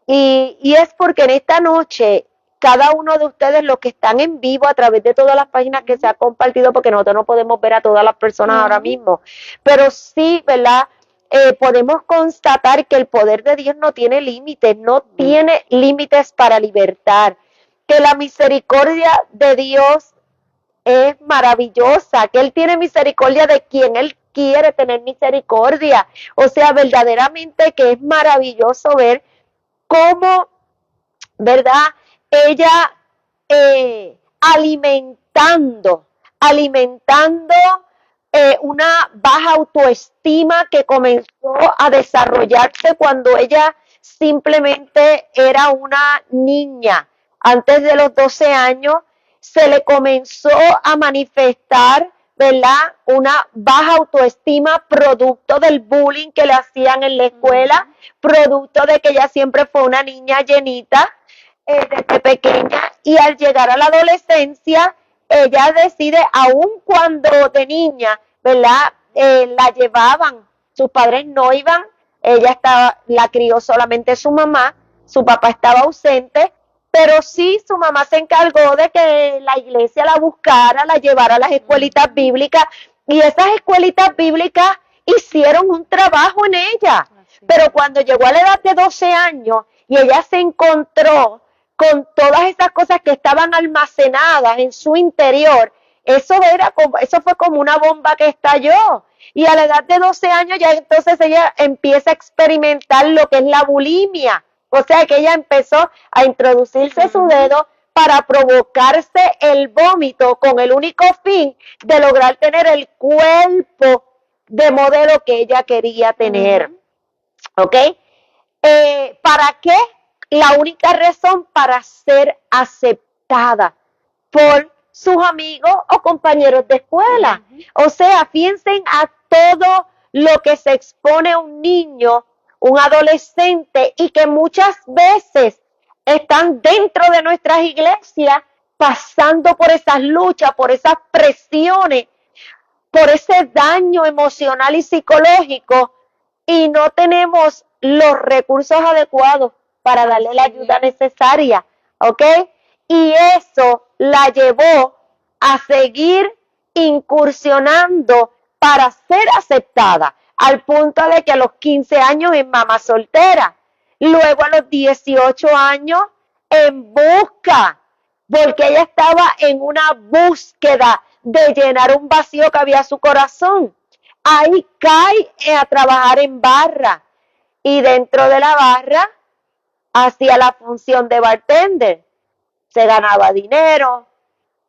Y es porque en esta noche, cada uno de ustedes, los que están en vivo a través de todas las páginas que se ha compartido, porque nosotros no podemos ver a todas las personas ahora mismo, pero sí, ¿verdad? Podemos constatar que el poder de Dios no tiene límites, no tiene límites para libertar, que la misericordia de Dios es maravillosa, que Él tiene misericordia de quien Él quiere tener misericordia. O sea, verdaderamente que es maravilloso ver cómo, ¿verdad? Ella alimentando una baja autoestima que comenzó a desarrollarse cuando ella simplemente era una niña. Antes de los 12 años se le comenzó a manifestar, ¿verdad? Una baja autoestima producto del bullying que le hacían en la escuela, producto de que ella siempre fue una niña llenita desde pequeña, y al llegar a la adolescencia ella decide, aun cuando de niña, ¿verdad? La llevaban, sus padres no iban, la crió solamente su mamá, su papá estaba ausente, pero sí su mamá se encargó de que la iglesia la buscara, la llevara a las escuelitas bíblicas, y esas escuelitas bíblicas hicieron un trabajo en ella. Pero cuando llegó a la edad de 12 años y ella se encontró con todas esas cosas que estaban almacenadas en su interior, eso fue como una bomba que estalló. Y a la edad de 12 años ya entonces ella empieza a experimentar lo que es la bulimia. O sea que ella empezó a introducirse su dedo para provocarse el vómito con el único fin de lograr tener el cuerpo de modelo que ella quería tener. ¿Ok? ¿Para qué? La única razón, para ser aceptada por sus amigos o compañeros de escuela. O sea, fíjense a todo lo que se expone un niño, un adolescente, y que muchas veces están dentro de nuestras iglesias pasando por esas luchas, por esas presiones, por ese daño emocional y psicológico, y no tenemos los recursos adecuados para darle la ayuda necesaria, ¿ok? Y eso la llevó a seguir incursionando para ser aceptada, al punto de que a los 15 años es mamá soltera, luego a los 18 años en busca, porque ella estaba en una búsqueda de llenar un vacío que había en su corazón. Ahí cae a trabajar en barra, y dentro de la barra hacía la función de bartender. Se ganaba dinero,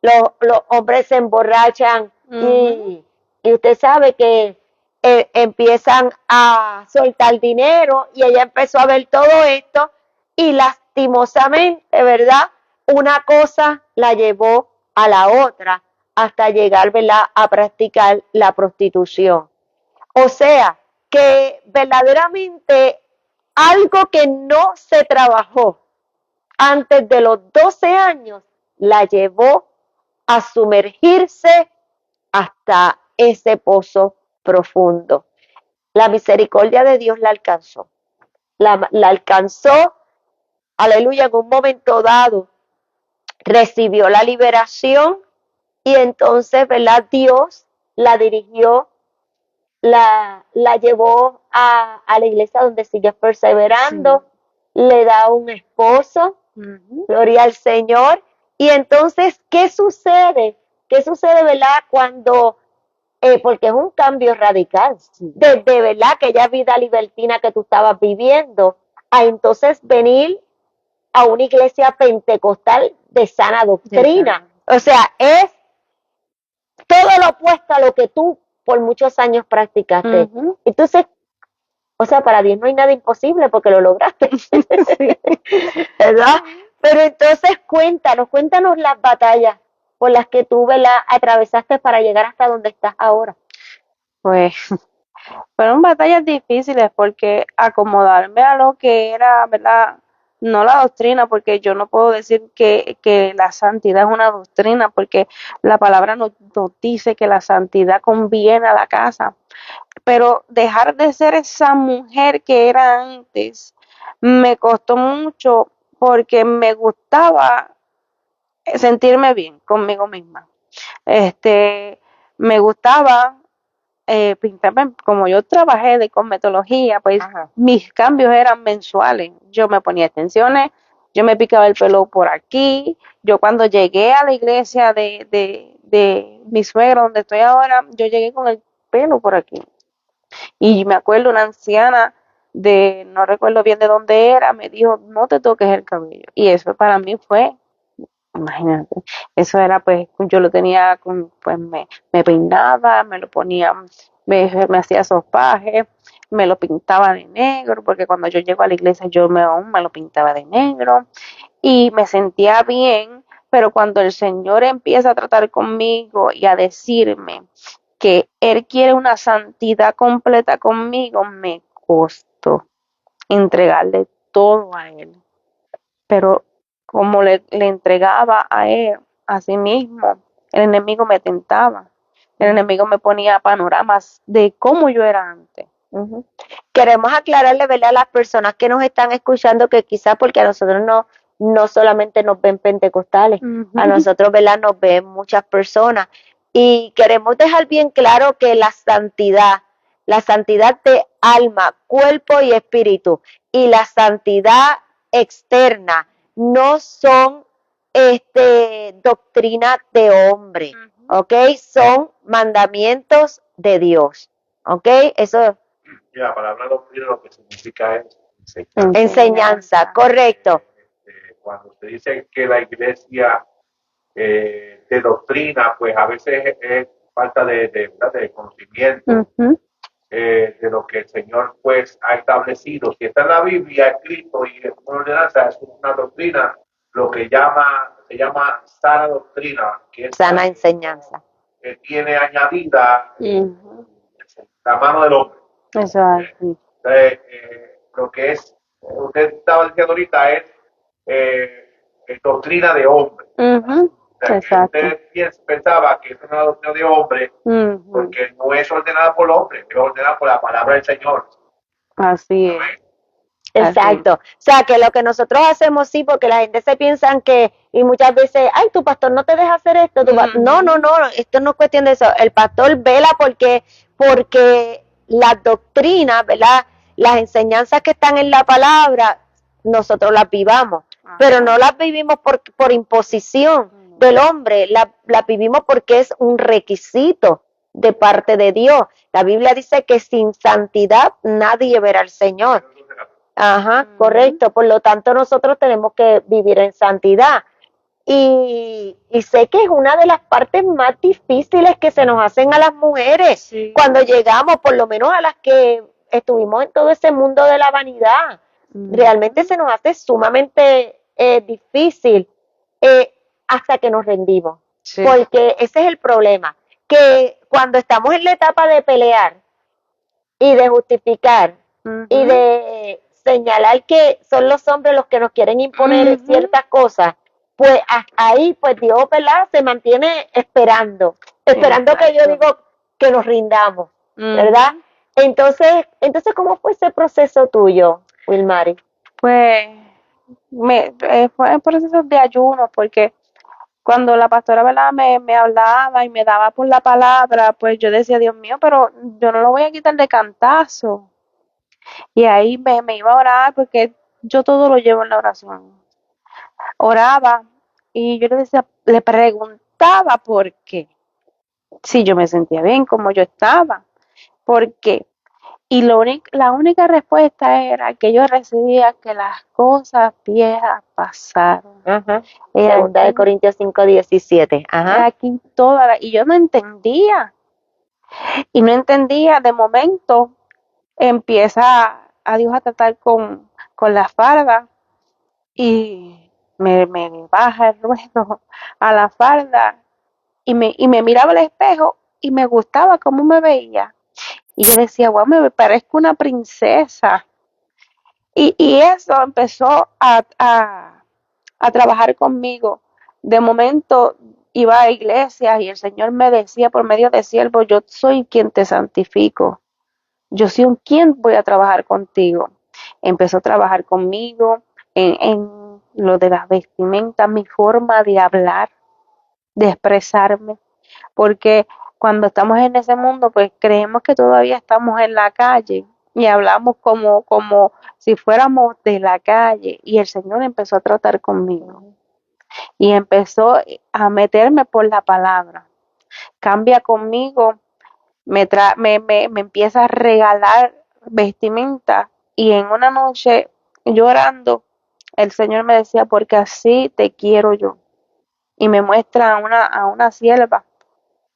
los hombres se emborrachan y usted sabe que empiezan a soltar dinero, y ella empezó a ver todo esto, y lastimosamente, ¿verdad? Una cosa la llevó a la otra hasta llegar, ¿verdad?, a practicar la prostitución. O sea, que verdaderamente algo que no se trabajó antes de los 12 años la llevó a sumergirse hasta ese pozo profundo. La misericordia de Dios la alcanzó. La alcanzó, aleluya, en un momento dado. Recibió la liberación, y entonces, ¿verdad?, Dios la dirigió, la llevó a la iglesia donde sigue perseverando, le da un esposo, gloria al Señor. Y entonces, ¿qué sucede? ¿Qué sucede, verdad, cuando, porque es un cambio radical, desde, verdad, aquella vida libertina que tú estabas viviendo, a entonces venir a una iglesia pentecostal de sana doctrina? O sea, es todo lo opuesto a lo que tú por muchos años practicaste. Ujú. Entonces, o sea, para Dios no hay nada imposible porque lo lograste, Sí. ¿verdad? Pero entonces cuéntanos las batallas por las que tú, ¿verdad?, atravesaste para llegar hasta donde estás ahora. Pues fueron batallas difíciles porque acomodarme a lo que era, ¿verdad? No la doctrina, porque yo no puedo decir que la santidad es una doctrina, porque la palabra nos dice que la santidad conviene a la casa. Pero dejar de ser esa mujer que era antes me costó mucho porque me gustaba sentirme bien conmigo misma. Me gustaba pintarme, como yo trabajé de cosmetología, pues Ajá. mis cambios eran mensuales. Yo me ponía extensiones, yo me picaba el pelo por aquí. Yo cuando llegué a la iglesia de mi suegro, donde estoy ahora, yo llegué con el pelo por aquí. Y me acuerdo una anciana no recuerdo bien de dónde era, me dijo, no te toques el cabello. Y eso para mí fue, imagínate, eso era pues, yo lo tenía, pues me peinaba, me lo ponía, me hacía sopaje, me lo pintaba de negro, porque cuando yo llego a la iglesia yo aún me lo pintaba de negro y me sentía bien, pero cuando el Señor empieza a tratar conmigo y a decirme que Él quiere una santidad completa conmigo, me costó entregarle todo a Él. Pero como le entregaba a Él, a sí mismo, el enemigo me tentaba. El enemigo me ponía panoramas de cómo yo era antes. Uh-huh. Queremos aclararle, ¿verdad?, a las personas que nos están escuchando que quizás porque a nosotros no solamente nos ven pentecostales, a nosotros, ¿verdad?, nos ven muchas personas. Y queremos dejar bien claro que la santidad de alma, cuerpo y espíritu, y la santidad externa no son doctrinas de hombre, ¿ok? Son mandamientos de Dios, ¿ok? Eso. Y la palabra doctrina lo que significa es Enseñanza, correcto. Cuando usted dice que la iglesia de doctrina, pues a veces es falta de conocimiento de lo que el Señor pues ha establecido. Si está en la Biblia escrito y es una ordenanza, es una doctrina, lo que se llama sana doctrina, que es sana enseñanza. Que tiene añadida la mano del hombre. Exacto. Lo que es, usted estaba diciendo ahorita, es doctrina de hombre. O sea, Exacto. usted pensaba que es una doctrina de hombre porque no es ordenada por el hombre, es ordenada por la palabra del Señor. Así es. Amén. Exacto. O sea, que lo que nosotros hacemos sí, porque la gente se piensa que, y muchas veces, ay, tu pastor no te deja hacer esto. No, esto no es cuestión de eso. El pastor vela porque las doctrinas, ¿verdad?, las enseñanzas que están en la palabra, nosotros las vivamos, pero no las vivimos por imposición del hombre, las vivimos porque es un requisito de parte de Dios. La Biblia dice que sin santidad nadie verá al Señor. Ajá, correcto. Por lo tanto, nosotros tenemos que vivir en santidad. Y sé que es una de las partes más difíciles que se nos hacen a las mujeres Sí. cuando llegamos, por lo menos a las que estuvimos en todo ese mundo de la vanidad. Realmente se nos hace sumamente difícil hasta que nos rendimos. Sí. Porque ese es el problema, que cuando estamos en la etapa de pelear y de justificar y de señalar que son los hombres los que nos quieren imponer ciertas cosas, pues ahí pues Dios, ¿verdad?, se mantiene esperando que yo digo que nos rindamos, ¿verdad? Entonces, ¿cómo fue ese proceso tuyo, Wilmary? Pues fue un proceso de ayuno, porque cuando la pastora, ¿verdad?, me hablaba y me daba por la palabra, pues yo decía, Dios mío, pero yo no lo voy a quitar de cantazo. Y ahí me iba a orar, porque yo todo lo llevo en la oración. Oraba y yo le preguntaba por qué. Si yo me sentía bien como yo estaba, ¿por qué? Y la única respuesta era que yo recibía que las cosas viejas pasaron. Ajá. Segunda de Corintios 5:17. Ajá. Aquí y yo no entendía. Y no entendía, de momento empieza a Dios a tratar con la farda y me baja el ruedo a la falda y me miraba al espejo y me gustaba cómo me veía. Y yo decía, wow, me parezco una princesa. Y eso empezó a trabajar conmigo. De momento iba a iglesias y el Señor me decía por medio de siervo, yo soy quien te santifico. Yo soy un quien voy a trabajar contigo. Empezó a trabajar conmigo en lo de las vestimentas, mi forma de hablar, de expresarme, porque cuando estamos en ese mundo, pues creemos que todavía estamos en la calle y hablamos como si fuéramos de la calle, y el Señor empezó a tratar conmigo y empezó a meterme por la palabra. Cambia conmigo, me empieza a regalar vestimenta, y en una noche llorando, el Señor me decía, porque así te quiero yo. Y me muestra a una sierva.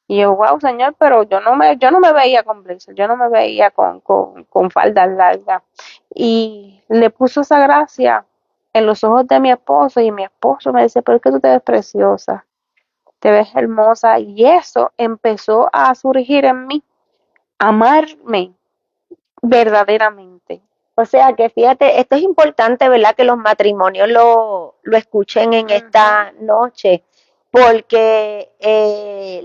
Y yo, wow, Señor, pero yo no me veía con blazer, yo no me veía con faldas largas. Y le puso esa gracia en los ojos de mi esposo, y mi esposo me dice, pero es que tú te ves preciosa, te ves hermosa. Y eso empezó a surgir en mí, amarme verdaderamente. O sea que fíjate, esto es importante, ¿verdad? Que los matrimonios lo escuchen en esta noche, porque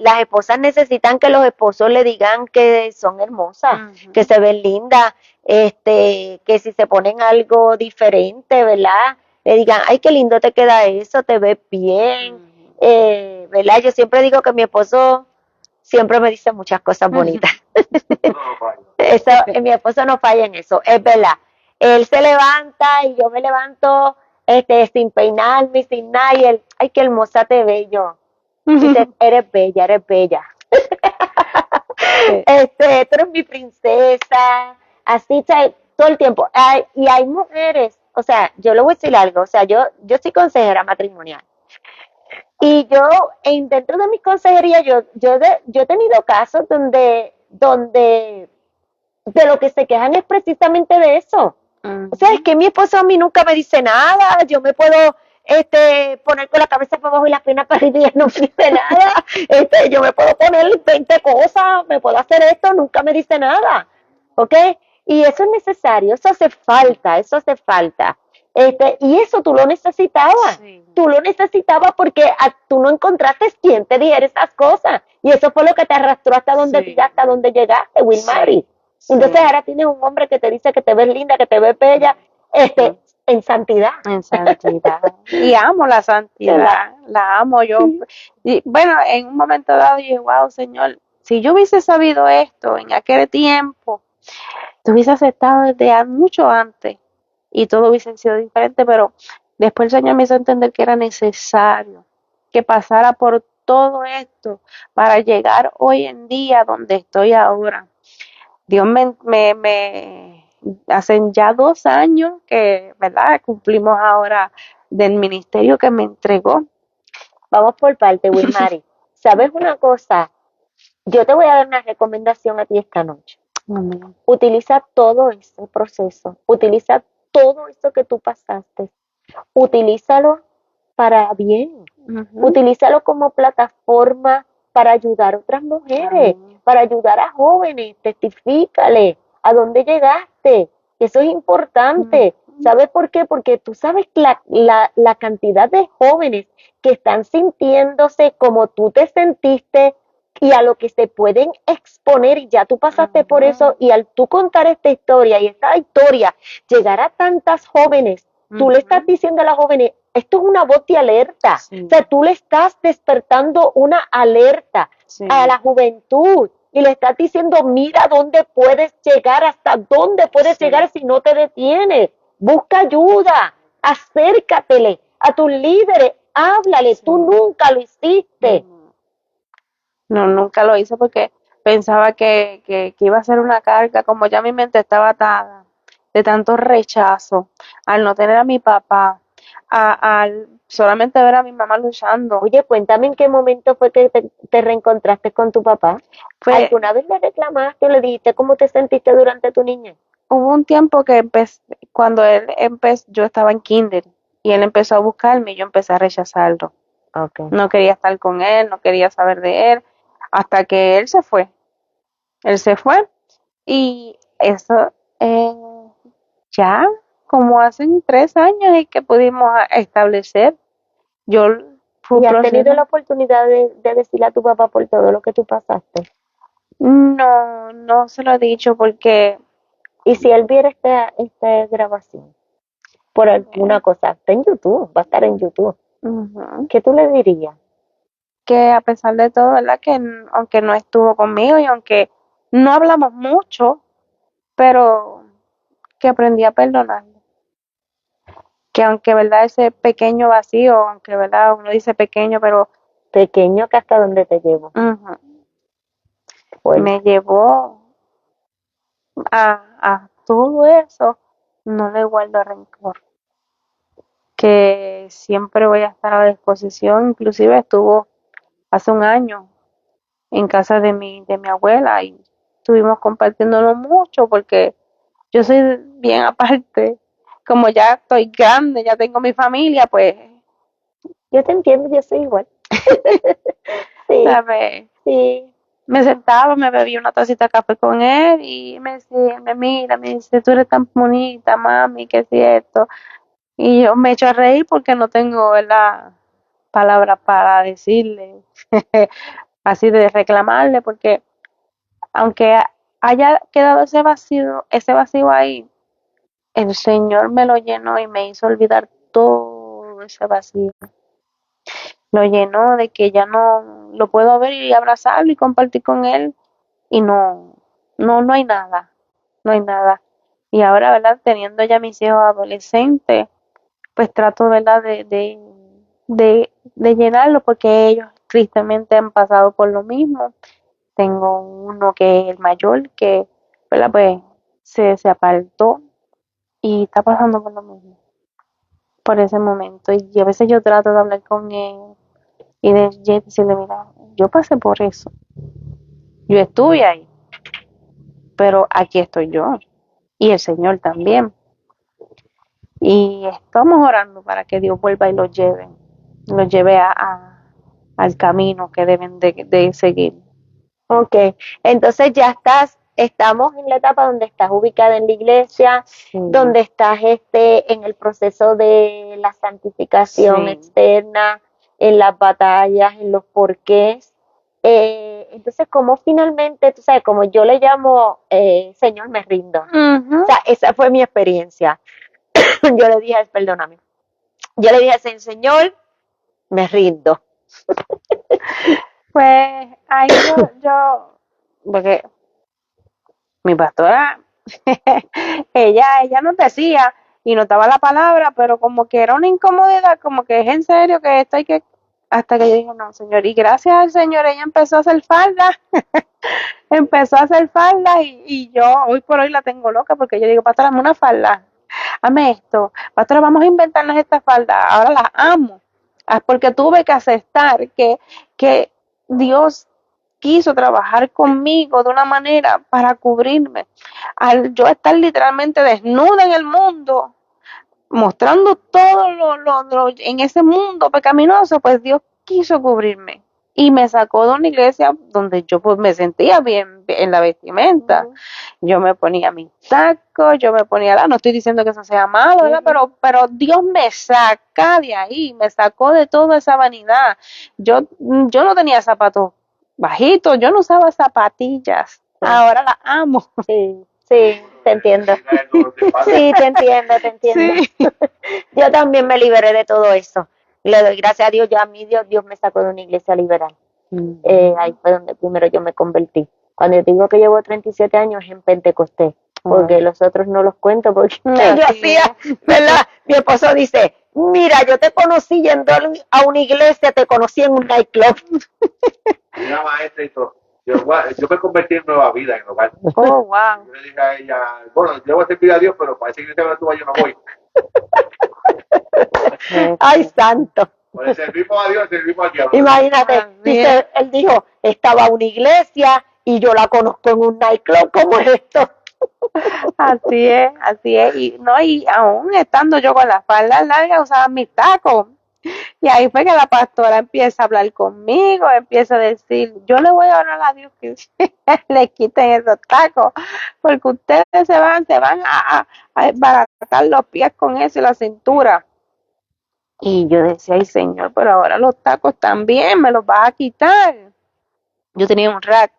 las esposas necesitan que los esposos le digan que son hermosas, que se ven lindas, que si se ponen algo diferente, ¿verdad? Le digan, ay, qué lindo te queda eso, te ves bien, ¿verdad? Yo siempre digo que mi esposo siempre me dice muchas cosas bonitas. Eso, mi esposo no falla en eso, es verdad. Él se levanta y yo me levanto sin peinarme, sin nada, y él, ay, qué hermosa te veo yo. Dice, eres bella, eres bella. Tú eres mi princesa, así, todo el tiempo. Y hay mujeres, o sea, yo le voy a decir algo, o sea, yo soy consejera matrimonial. Y yo, dentro de mis consejerías, yo he tenido casos donde de lo que se quejan es precisamente de eso. O sea, es que mi esposo a mí nunca me dice nada, yo me puedo poner con la cabeza para abajo y las piernas para arriba y él no me dice nada, yo me puedo poner 20 cosas, me puedo hacer esto, nunca me dice nada, ¿ok? Y eso es necesario, eso hace falta, y eso tú lo necesitabas, tú lo necesitabas porque tú no encontraste quien te dijera esas cosas, y eso fue lo que te arrastró hasta donde llegaste, Wilmary. Entonces ahora tienes un hombre que te dice que te ves linda, que te ves bella, en santidad. En santidad. Y amo la santidad, la amo yo. Y bueno, en un momento dado dije, wow, Señor, si yo hubiese sabido esto en aquel tiempo, te hubiese aceptado desde mucho antes y todo hubiese sido diferente, pero después el Señor me hizo entender que era necesario que pasara por todo esto para llegar hoy en día donde estoy ahora. Dios hacen ya 2 años que, ¿verdad? Cumplimos ahora del ministerio que me entregó. Vamos por parte, Wilmary. ¿Sabes una cosa? Yo te voy a dar una recomendación a ti esta noche. Amén. Utiliza todo ese proceso, utiliza todo eso que tú pasaste, utilízalo para bien, utilízalo como plataforma para ayudar a otras mujeres, para ayudar a jóvenes, testifícale a dónde llegaste, eso es importante. ¿Sabes por qué? Porque tú sabes la cantidad de jóvenes que están sintiéndose como tú te sentiste y a lo que se pueden exponer, y ya tú pasaste por eso, y al tú contar esta historia y esta historia llegar a tantas jóvenes, tú le estás diciendo a las jóvenes, esto es una voz de alerta, o sea, tú le estás despertando una alerta a la juventud y le estás diciendo, mira dónde puedes llegar, hasta dónde puedes llegar si no te detienes, busca ayuda, acércatele a tus líderes, háblale, tú nunca lo hiciste. No, nunca lo hice porque pensaba que iba a ser una carga, como ya mi mente estaba atada de tanto rechazo, al no tener a mi papá, al solamente ver a mi mamá luchando. Oye, cuéntame en qué momento fue que te reencontraste con tu papá. Fue, ¿Alguna vez le reclamaste o le dijiste cómo te sentiste durante tu niñez? hubo un tiempo que cuando él empezó, yo estaba en kinder y él empezó a buscarme y yo empecé a rechazarlo. Okay. No quería estar con él, no quería saber de él, hasta que él se fue. Él se fue y eso ya como hace 3 años es que pudimos establecer. Yo fue un ¿Y has tenido proceso. la oportunidad de decirle a tu papá por todo lo que tú pasaste? No, no se lo he dicho porque Y si él viera esta grabación, por alguna cosa, está en YouTube, va a estar en YouTube, ujú, ¿qué tú le dirías? que a pesar de todo, ¿verdad? Que aunque no estuvo conmigo y aunque no hablamos mucho, pero que aprendí a perdonarlo. Que aunque, ¿verdad? Ese pequeño vacío, aunque, ¿verdad? Uno dice pequeño, pero Pequeño que hasta dónde te llevo. ujú, Pues, me llevó a todo eso, no le guardo rencor. Que siempre voy a estar a la disposición, inclusive estuvo hace un año en casa de mi abuela y estuvimos compartiéndolo mucho porque yo soy bien aparte, como ya estoy grande, ya tengo mi familia, pues, yo te entiendo, yo soy igual. Sí, ¿sabes? sí. Me sentaba, me bebía una tacita de café con él y me decía, me mira, me dice, tú eres tan bonita, mami, que es cierto. Y yo me echo a reír porque no tengo, ¿verdad? Palabras para decirle, así de reclamarle, porque aunque haya quedado ese vacío ahí, el Señor me lo llenó y me hizo olvidar todo ese vacío. Lo llenó de que ya no lo puedo ver y abrazarlo y compartir con él y no hay nada, no hay nada. Y ahora, ¿verdad? Teniendo ya mis hijos adolescentes, pues trato, ¿verdad? De llenarlo porque ellos tristemente han pasado por lo mismo. Tengo uno que es el mayor que, ¿verdad? Pues se apartó y está pasando por lo mismo, por ese momento. Y a veces yo trato de hablar con él y de decirle, mira, yo pasé por eso, yo estuve ahí, pero aquí estoy yo y el Señor también. Y estamos orando para que Dios vuelva y los lleve al camino que deben de seguir. Ok, entonces ya estamos en la etapa donde estás ubicada en la iglesia, Sí, donde estás en el proceso de la santificación sí. externa, en las batallas, en los porqués. Entonces, como finalmente, tú sabes, como yo le llamo, Señor, me rindo. Ujú. O sea, esa fue mi experiencia. Yo le dije, perdóname, yo le dije al Señor, me rindo. Pues ahí porque mi pastora, ella nos decía y notaba la palabra, pero como que era una incomodidad, como que es en serio que esto hay que, hasta que yo dije, no, Señor, y gracias al Señor ella empezó a hacer falda, empezó a hacer falda y yo hoy por hoy la tengo loca porque yo digo, pastora, hazme una falda, hazme esto, pastora, vamos a inventarnos esta falda, ahora la amo, porque tuve que aceptar que Dios quiso trabajar conmigo de una manera para cubrirme. Al yo estar literalmente desnuda en el mundo, mostrando todo lo en ese mundo pecaminoso, pues Dios quiso cubrirme. Y me sacó de una iglesia donde yo pues me sentía bien en la vestimenta. Yo me ponía mis tacos, yo me ponía no estoy diciendo que eso sea malo, ¿verdad? Pero Dios me saca de ahí, me sacó de toda esa vanidad. Yo no tenía zapatos bajitos, yo no usaba zapatillas. Ahora las amo. Sí, sí, te entiendo. Sí, te entiendo, te entiendo. Sí. Yo también me liberé de todo eso. Le doy gracias a Dios, ya a mí Dios me sacó de una iglesia liberal. Ahí fue donde primero yo me convertí. Cuando yo digo que llevo 37 años en Pentecostés, porque los otros no los cuento, porque yo hacía, ¿verdad? Mi esposo dice, mira, yo te conocí yendo a una iglesia, te conocí en un nightclub. Una maestra y todo. yo me convertí en nueva vida en el hogar. Oh, wow. Yo le dije a ella, bueno, yo voy a servir a Dios, pero para esa iglesia donde tú vas yo no voy. Ay, santo. Por el servimos a Dios, servimos al diablo. Imagínate, Así dice, es. él dijo, estaba una iglesia y yo la conozco en un nightclub, ¿cómo es esto? Así es, así es. Y no, y aún estando yo con la falda larga, usaba mis tacos. Y ahí fue que la pastora empieza a hablar conmigo, empieza a decir, yo le voy a orar a Dios que le quiten esos tacos, porque ustedes se van a embaratar los pies con eso y la cintura. Y yo decía, ay Señor, pero ahora los tacos también me los vas a quitar. Yo tenía un rack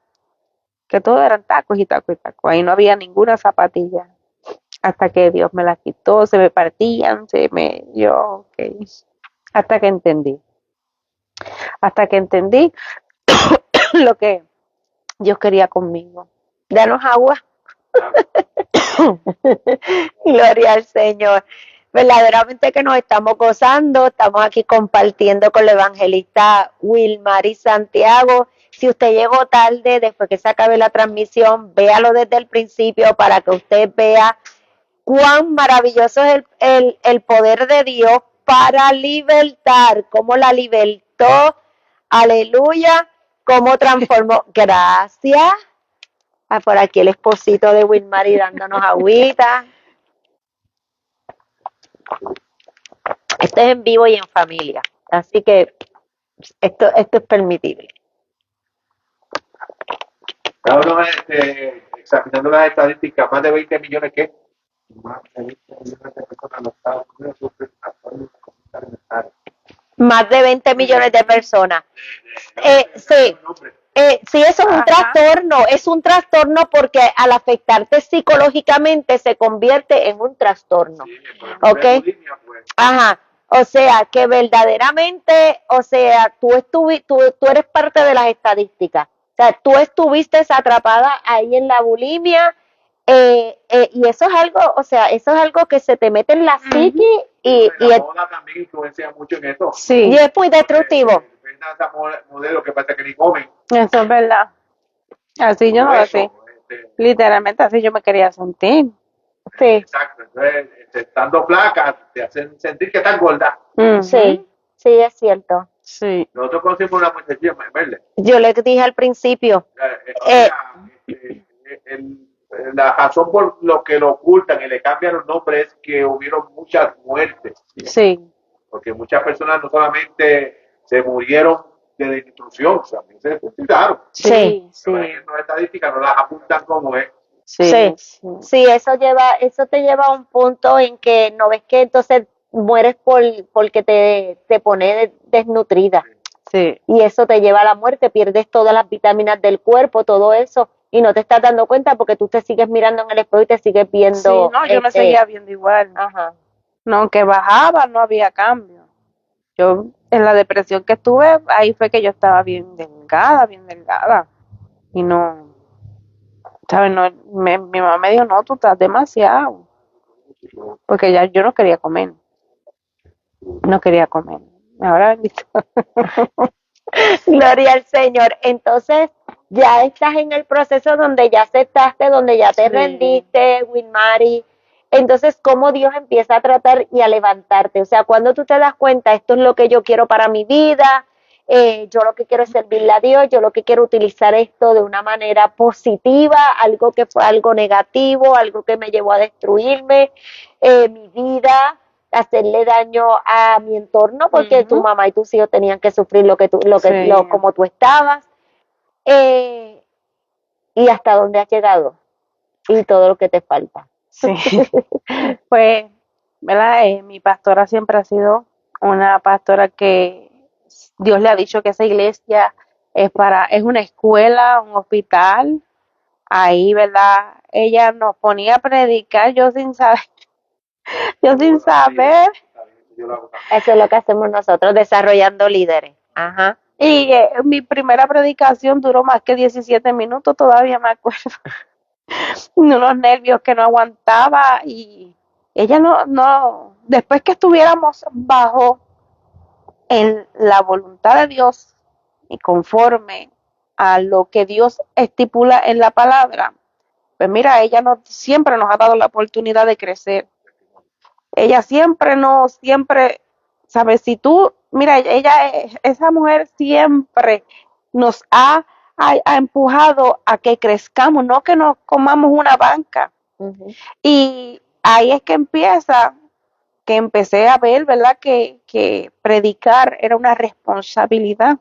que todos eran tacos y tacos y tacos. Ahí no había ninguna zapatilla. Hasta que Dios me las quitó, se me partían, yo, ok. Hasta que entendí. Hasta que entendí lo que Dios quería conmigo. Danos agua. Gloria al Señor. Verdaderamente que nos estamos gozando, estamos aquí compartiendo con la evangelista Wilmar y Santiago. Si usted llegó tarde, después que se acabe la transmisión, véalo desde el principio para que usted vea cuán maravilloso es el poder de Dios para libertar, cómo la libertó, aleluya, cómo transformó. Gracias. Por aquí el esposito de Wilmar y dándonos agüita. Esto es en vivo y en familia, así que esto es permitible. Ahora, examinando las estadísticas, más de 20 millones, ¿qué? Más de 20 millones de personas en los Estados Unidos sufren trastornos de conducta alimentaria. Más de 20 millones de personas. Sí. Sí, eso es un trastorno, porque al afectarte psicológicamente se convierte en un trastorno. Sí, ¿Ok? bulimia, pues. Ajá, o sea, que verdaderamente, o sea, tú eres parte de las estadísticas. O sea, tú estuviste atrapada ahí en la bulimia, y eso es algo, o sea, eso es algo que se te mete en la psique y La moda también influencia mucho en esto. Sí, y es muy destructivo. Esa modelo que pasa que ni comen. eso es verdad. Así yo no lo sé. Literalmente así yo me quería sentir. Sí, Exacto. Entonces, estando flaca, te hacen sentir que estás gorda. Ujú. sí, sí, es cierto. Sí. Nosotros conocimos una muchachilla, ¿verdad? Yo le dije al principio, La razón por lo que lo ocultan y le cambian los nombres es que hubieron muchas muertes. Sí. Porque muchas personas no solamente se murieron de desnutrición, también se suicidaron. sí, Sí. Las estadísticas no las apuntan como es. sí, sí, eso te lleva a un punto en que no ves que entonces mueres porque te pone desnutrida. Sí. Y eso te lleva a la muerte, pierdes todas las vitaminas del cuerpo, todo eso, y no te estás dando cuenta porque tú te sigues mirando en el espejo y te sigues viendo. Sí, no, yo me seguía viendo igual. Ajá. No, aunque bajaba, no había cambio. Yo, en la depresión que estuve, ahí fue que yo estaba bien delgada. Y no, ¿sabes? No, mi mamá me dijo, no, tú estás demasiado. Porque ya yo no quería comer. No quería comer. Ahora bendito. Gloria al Señor. Entonces, ya estás en el proceso donde ya aceptaste, donde ya te Sí. rendiste, Wilmary. Entonces, ¿cómo Dios empieza a tratar y a levantarte? O sea, cuando tú te das cuenta, esto es lo que yo quiero para mi vida, yo lo que quiero es servirle a Dios, yo lo que quiero utilizar esto de una manera positiva, algo que fue algo negativo, algo que me llevó a destruirme, mi vida, hacerle daño a mi entorno, porque tu mamá y tus hijos tenían que sufrir Sí. como tú estabas, y hasta dónde has llegado y todo lo que te falta. Sí. Pues, ¿verdad? Mi pastora siempre ha sido una pastora que Dios le ha dicho que esa iglesia es una escuela, un hospital. Ahí, ¿verdad? Ella nos ponía a predicar, yo sin saber. Yo lo hago también. Eso es lo que hacemos nosotros, desarrollando líderes. Ajá. Y mi primera predicación duró más que 17 minutos, todavía me acuerdo. Unos nervios que no aguantaba y ella no, después que estuviéramos bajo en la voluntad de Dios y conforme a lo que Dios estipula en la palabra, pues mira, ella siempre nos ha dado la oportunidad de crecer. Ella siempre, ¿sabes? Si tú, mira, esa mujer siempre nos ha empujado a que crezcamos, no que nos comamos una banca. Ujú. Y ahí es que que empecé a ver, ¿verdad? Que predicar era una responsabilidad.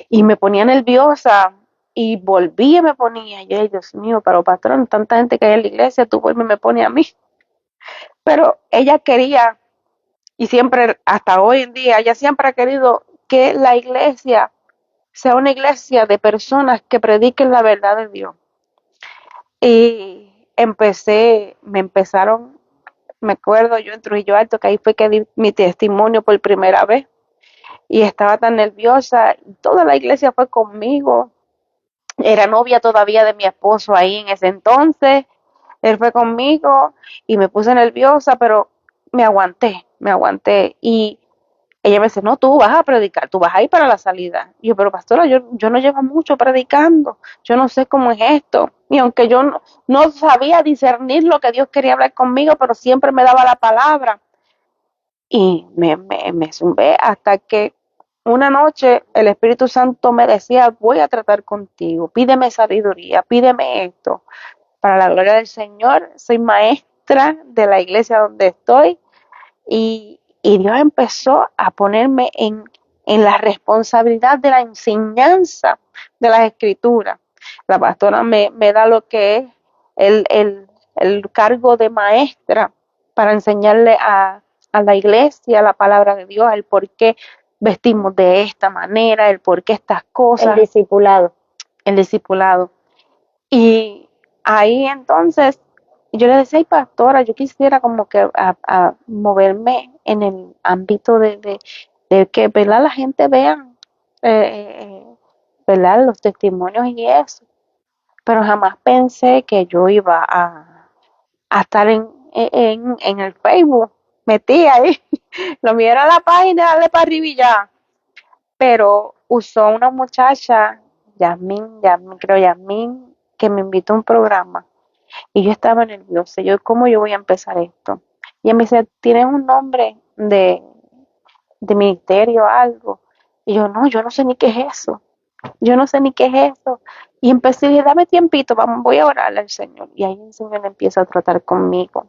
Y me ponía nerviosa y volvía y me ponía, y yo, Dios mío, pero patrón, tanta gente que hay en la iglesia, tú vuelves y me pones a mí. Pero ella quería, y siempre, hasta hoy en día, ella siempre ha querido que la iglesia sea una iglesia de personas que prediquen la verdad de Dios. Y me empezaron, me acuerdo yo en Trujillo Alto, que ahí fue que di mi testimonio por primera vez. Y estaba tan nerviosa, toda la iglesia fue conmigo. Era novia todavía de mi esposo ahí en ese entonces. Él fue conmigo y me puse nerviosa, pero me aguanté. Y ella me dice, no, tú vas a predicar, tú vas a ir para la salida. Y yo, pero pastora, yo no llevo mucho predicando, yo no sé cómo es esto. Y aunque yo no sabía discernir lo que Dios quería hablar conmigo, pero siempre me daba la palabra. Y me zumbé hasta que una noche el Espíritu Santo me decía, voy a tratar contigo, pídeme sabiduría, pídeme esto. Para la gloria del Señor, soy maestra de la iglesia donde estoy y Dios empezó a ponerme en la responsabilidad de la enseñanza de las escrituras. La pastora me da lo que es el cargo de maestra para enseñarle a la iglesia la palabra de Dios, el por qué vestimos de esta manera, el por qué estas cosas. El discipulado. El discipulado. Y ahí entonces yo le decía, ay pastora, yo quisiera como que a moverme en el ámbito de que, ¿verdad? La gente vea, ¿verdad? Los testimonios y eso. Pero jamás pensé que yo iba a estar en el Facebook, metí ahí, lo mío era la página, darle para arriba y ya. Pero usó una muchacha, Yasmín, que me invitó a un programa. Y yo estaba nerviosa. ¿Cómo yo voy a empezar esto? Y ella me dice, ¿tienes un nombre de ministerio o algo? Y yo, no, yo no sé ni qué es eso. Yo no sé ni qué es eso. Y empecé a decir, dame tiempito, vamos, voy a orarle al Señor. Y ahí el Señor empieza a tratar conmigo.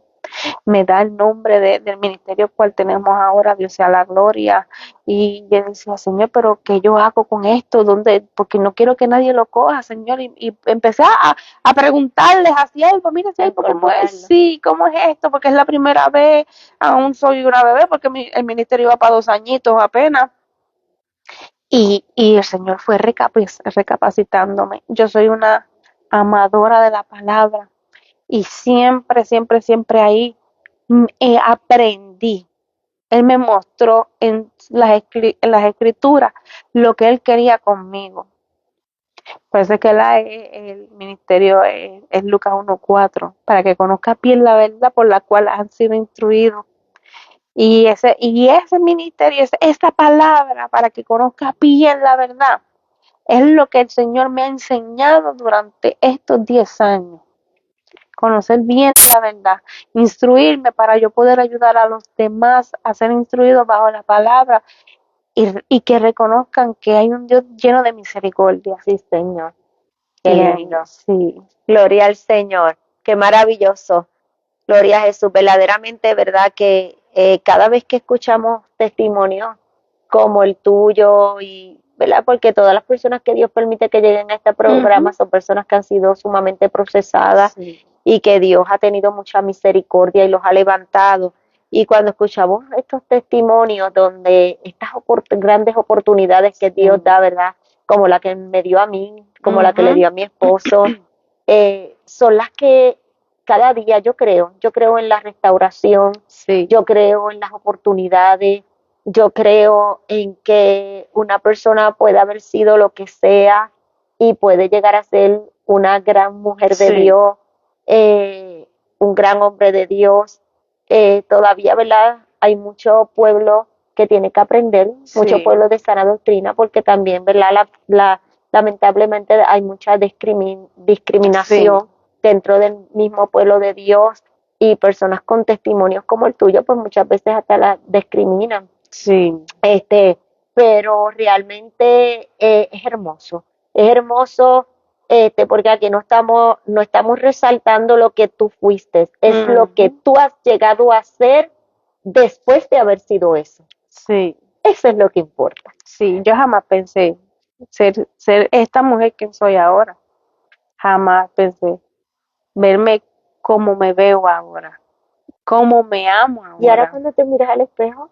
Me da el nombre del ministerio cual tenemos ahora, Dios sea la gloria. Y yo decía, Señor, pero ¿qué yo hago con esto? ¿Dónde? Porque no quiero que nadie lo coja, Señor. Y empecé a preguntarles a siervo, mira, siervo, ¿cómo es? Sí, ¿cómo es esto? Porque es la primera vez, aún soy una bebé, porque el ministerio va para 2 añitos apenas. Y el Señor fue recapacitándome. Yo soy una amadora de la palabra. Y siempre ahí aprendí. Él me mostró en las escrituras lo que Él quería conmigo. Parece que el ministerio es Lucas 1:4, para que conozcas bien la verdad por la cual han sido instruidos. Y ese ministerio, esa palabra, para que conozcas bien la verdad, es lo que el Señor me ha enseñado durante estos 10 años. Conocer bien la verdad, instruirme para yo poder ayudar a los demás a ser instruidos bajo la palabra y que reconozcan que hay un Dios lleno de misericordia. Sí, Señor. Qué lindo. Sí. Gloria al Señor. Qué maravilloso. Gloria a Jesús. Verdaderamente, verdad que cada vez que escuchamos testimonios como el tuyo y ¿verdad? Porque todas las personas que Dios permite que lleguen a este programa son personas que han sido sumamente procesadas y que Dios ha tenido mucha misericordia y los ha levantado. Y cuando escuchamos estos testimonios donde estas grandes oportunidades que Dios da, ¿verdad? Como la que me dio a mí, como la que le dio a mi esposo, son las que cada día yo creo en la restauración, yo creo en las oportunidades, yo creo en que una persona puede haber sido lo que sea y puede llegar a ser una gran mujer de Dios, un gran hombre de Dios. Todavía, ¿verdad? Hay mucho pueblo que tiene que aprender, mucho pueblo de sana doctrina, porque también, ¿verdad? lamentablemente hay mucha discriminación dentro del mismo pueblo de Dios y personas con testimonios como el tuyo, pues muchas veces hasta la discriminan. Sí. Pero realmente es hermoso, porque aquí no estamos resaltando lo que tú fuiste, es lo que tú has llegado a ser después de haber sido eso. Sí. Eso es lo que importa. Sí, yo jamás pensé ser esta mujer que soy ahora. Jamás pensé verme como me veo ahora, como me amo Y ahora ahora. cuando te miras al espejo,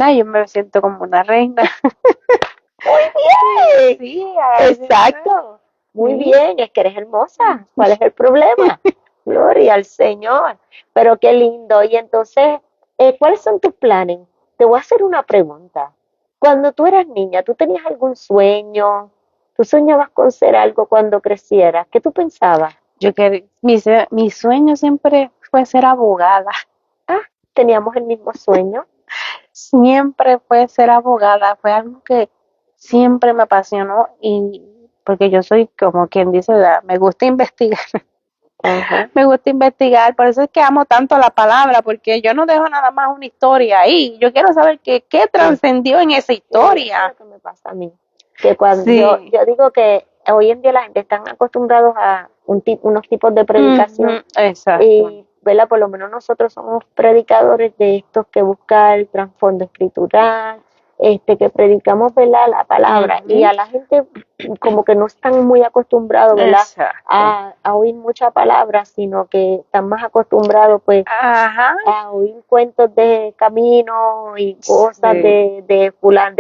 Ay, yo me siento como una reina. muy bien. Sí, Exacto. Muy sí. bien, es que eres hermosa. ¿Cuál es el problema? Gloria al Señor. Pero qué lindo. Y entonces, ¿cuáles son tus planes? Te voy a hacer una pregunta. Cuando tú eras niña, ¿tú tenías algún sueño? ¿Tú soñabas con ser algo cuando crecieras? ¿Qué tú pensabas? Mi sueño siempre fue ser abogada. Ah, teníamos el mismo sueño. Siempre fue ser abogada. Fue algo que siempre me apasionó y porque yo soy como quien dice, me gusta investigar. Ajá. Me gusta investigar, por eso es que amo tanto la palabra, porque yo no dejo nada más una historia ahí. Yo quiero saber qué trascendió en esa historia. Eso es lo que me pasa a mí. Que cuando Sí. yo digo que hoy en día la gente están acostumbrados a unos tipos de predicación. Exacto. Y, ¿verdad? Por lo menos nosotros somos predicadores de estos que buscan el trasfondo escritural, que predicamos, ¿verdad? La palabra. Y a la gente como que no están muy acostumbrados, ¿verdad? Exacto. A oír mucha palabra, sino que están más acostumbrados, pues, Ajá. a oír cuentos de camino y cosas Sí. de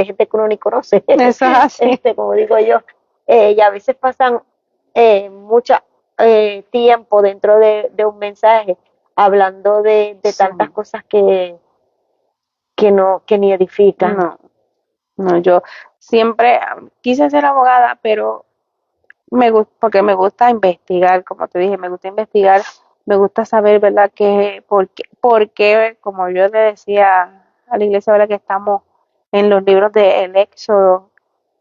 gente que uno ni conoce. Eso es así. Como digo yo. Y a veces pasan mucho tiempo dentro de un mensaje hablando de Sí. tantas cosas que ni edifican. No, yo siempre quise ser abogada, pero porque me gusta investigar, como te dije, me gusta investigar, me gusta saber, ¿verdad? Por qué, como yo le decía a la iglesia, ¿verdad? Que estamos en los libros del Éxodo,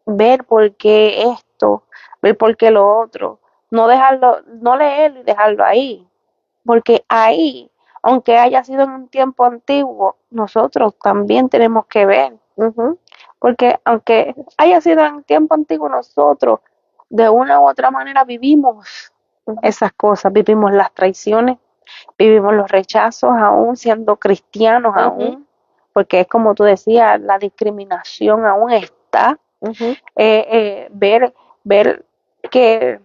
ver por qué esto, ver por qué lo otro, no dejarlo, no leerlo y dejarlo ahí, porque ahí, aunque haya sido en un tiempo antiguo, nosotros también tenemos que ver, porque aunque haya sido en tiempo antiguo, nosotros de una u otra manera vivimos esas cosas, vivimos las traiciones, vivimos los rechazos aún siendo cristianos aún, porque es como tú decías, la discriminación aún está. Ver que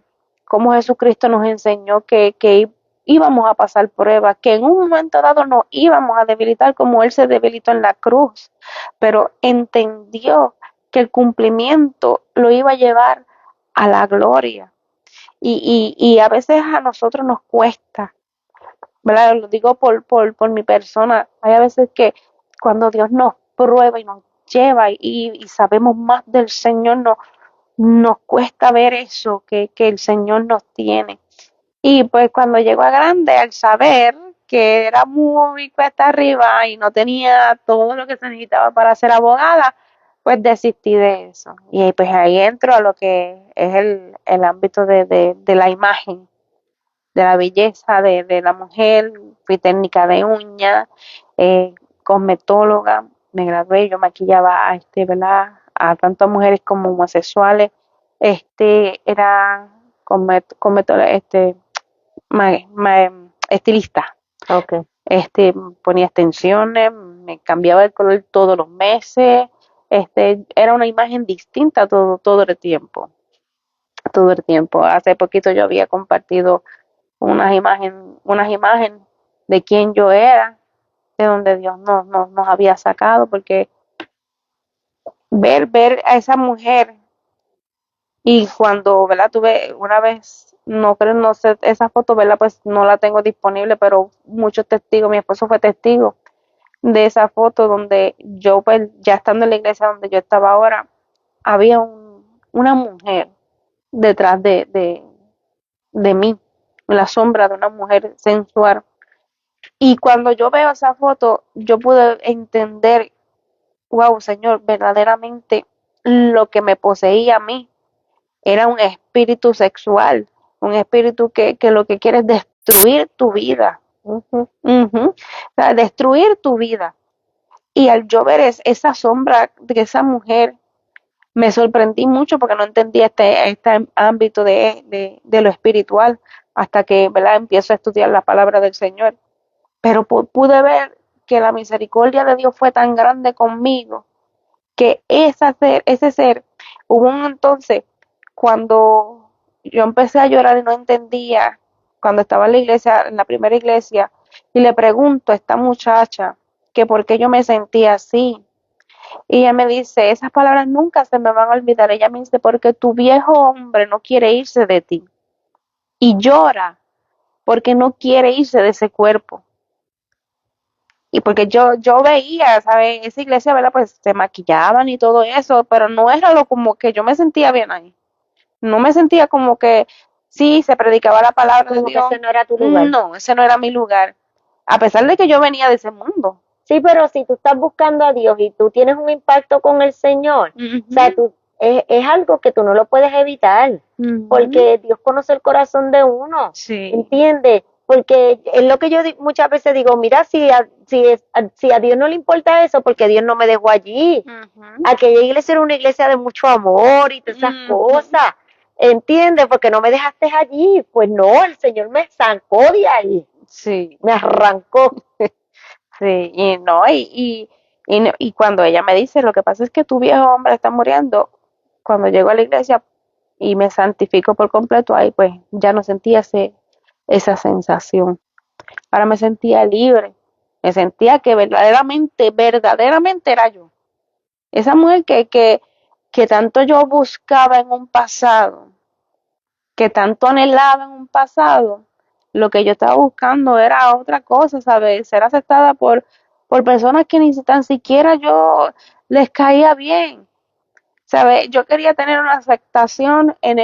cómo Jesucristo nos enseñó que íbamos a pasar pruebas, que en un momento dado nos íbamos a debilitar como Él se debilitó en la cruz, pero entendió que el cumplimiento lo iba a llevar a la gloria. Y a veces a nosotros nos cuesta, ¿verdad? Lo digo por mi persona. Hay a veces que cuando Dios nos prueba y nos lleva y sabemos más del Señor, nos cuesta ver eso que el Señor nos tiene. Y pues cuando llego a grande, al saber que era muy cuesta arriba y no tenía todo lo que se necesitaba para ser abogada, pues desistí de eso. Y pues ahí entro a lo que es el ámbito de la imagen, de la belleza de la mujer. Fui técnica de uñas, cosmetóloga, me gradué, yo maquillaba ¿verdad? A tanto mujeres como homosexuales. Era cosmetóloga, estilista. Okay. Ponía extensiones, me cambiaba el color todos los meses. Era una imagen distinta todo el tiempo. Todo el tiempo. Hace poquito yo había compartido unas imágenes de quién yo era, de donde Dios nos había sacado, porque ver a esa mujer y cuando, ¿verdad? Tuve una vez, no creo, no sé, esa foto, ¿verdad? Pues no la tengo disponible, pero muchos testigos, mi esposo fue testigo de esa foto donde yo, pues ya estando en la iglesia donde yo estaba ahora, había una mujer detrás de mí, la sombra de una mujer sensual. Y cuando yo veo esa foto, yo pude entender, wow, Señor, verdaderamente lo que me poseía a mí era un espíritu sexual, un espíritu que lo que quiere es destruir tu vida. Ujú. O sea, destruir tu vida. Y al yo ver esa sombra de esa mujer, me sorprendí mucho porque no entendía este ámbito de lo espiritual hasta que, ¿verdad?, empiezo a estudiar la palabra del Señor. Pero pude ver que la misericordia de Dios fue tan grande conmigo que ese ser, hubo un entonces cuando yo empecé a llorar y no entendía, cuando estaba en la iglesia, en la primera iglesia, y le pregunto a esta muchacha que por qué yo me sentía así. Y ella me dice, esas palabras nunca se me van a olvidar. Ella me dice, porque tu viejo hombre no quiere irse de ti. Y llora porque no quiere irse de ese cuerpo. Y porque yo veía, ¿sabes? Esa iglesia, ¿verdad? Pues se maquillaban y todo eso, pero no era lo como que yo me sentía bien ahí. No me sentía como que sí, se predicaba la palabra de Como que Dios. ese no era tu lugar. No, ese no era mi lugar. A pesar de que yo venía de ese mundo. Sí, pero si tú estás buscando a Dios y tú tienes un impacto con el Señor, o sea, es algo que tú no lo puedes evitar, porque Dios conoce el corazón de uno, Sí. ¿entiendes? Porque es lo que yo muchas veces digo, mira, si a Dios no le importa eso, porque Dios no me dejó allí. Aquella iglesia era una iglesia de mucho amor y todas esas cosas, ¿entiendes? Porque no me dejaste allí. Pues no, el Señor me sacó de ahí, Sí. me arrancó. Sí, y no, y cuando ella me dice, lo que pasa es que tu viejo hombre está muriendo, cuando llego a la iglesia y me santifico por completo, ahí pues ya no sentía esa sensación. Ahora me sentía libre, me sentía que verdaderamente era yo. Esa mujer que tanto yo buscaba en un pasado, que tanto anhelaba en un pasado, lo que yo estaba buscando era otra cosa, ¿sabes? Ser aceptada por personas que ni tan siquiera yo les caía bien, ¿sabes? Yo quería tener una aceptación en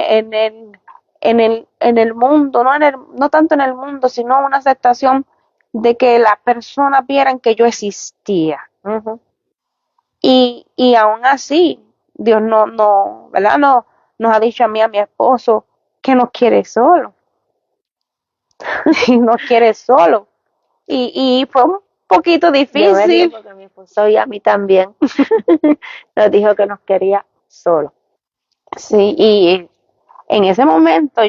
el mundo, no tanto en el mundo, sino una aceptación de que las personas vieran que yo existía. Y aún así, Dios ¿verdad? No, nos ha dicho a mí, a mi esposo, que nos quiere solo. Y nos quiere solo. Y fue un poquito Yo me río difícil. porque mi esposo y a mí también nos dijo que nos quería solo. Sí, y en ese momento,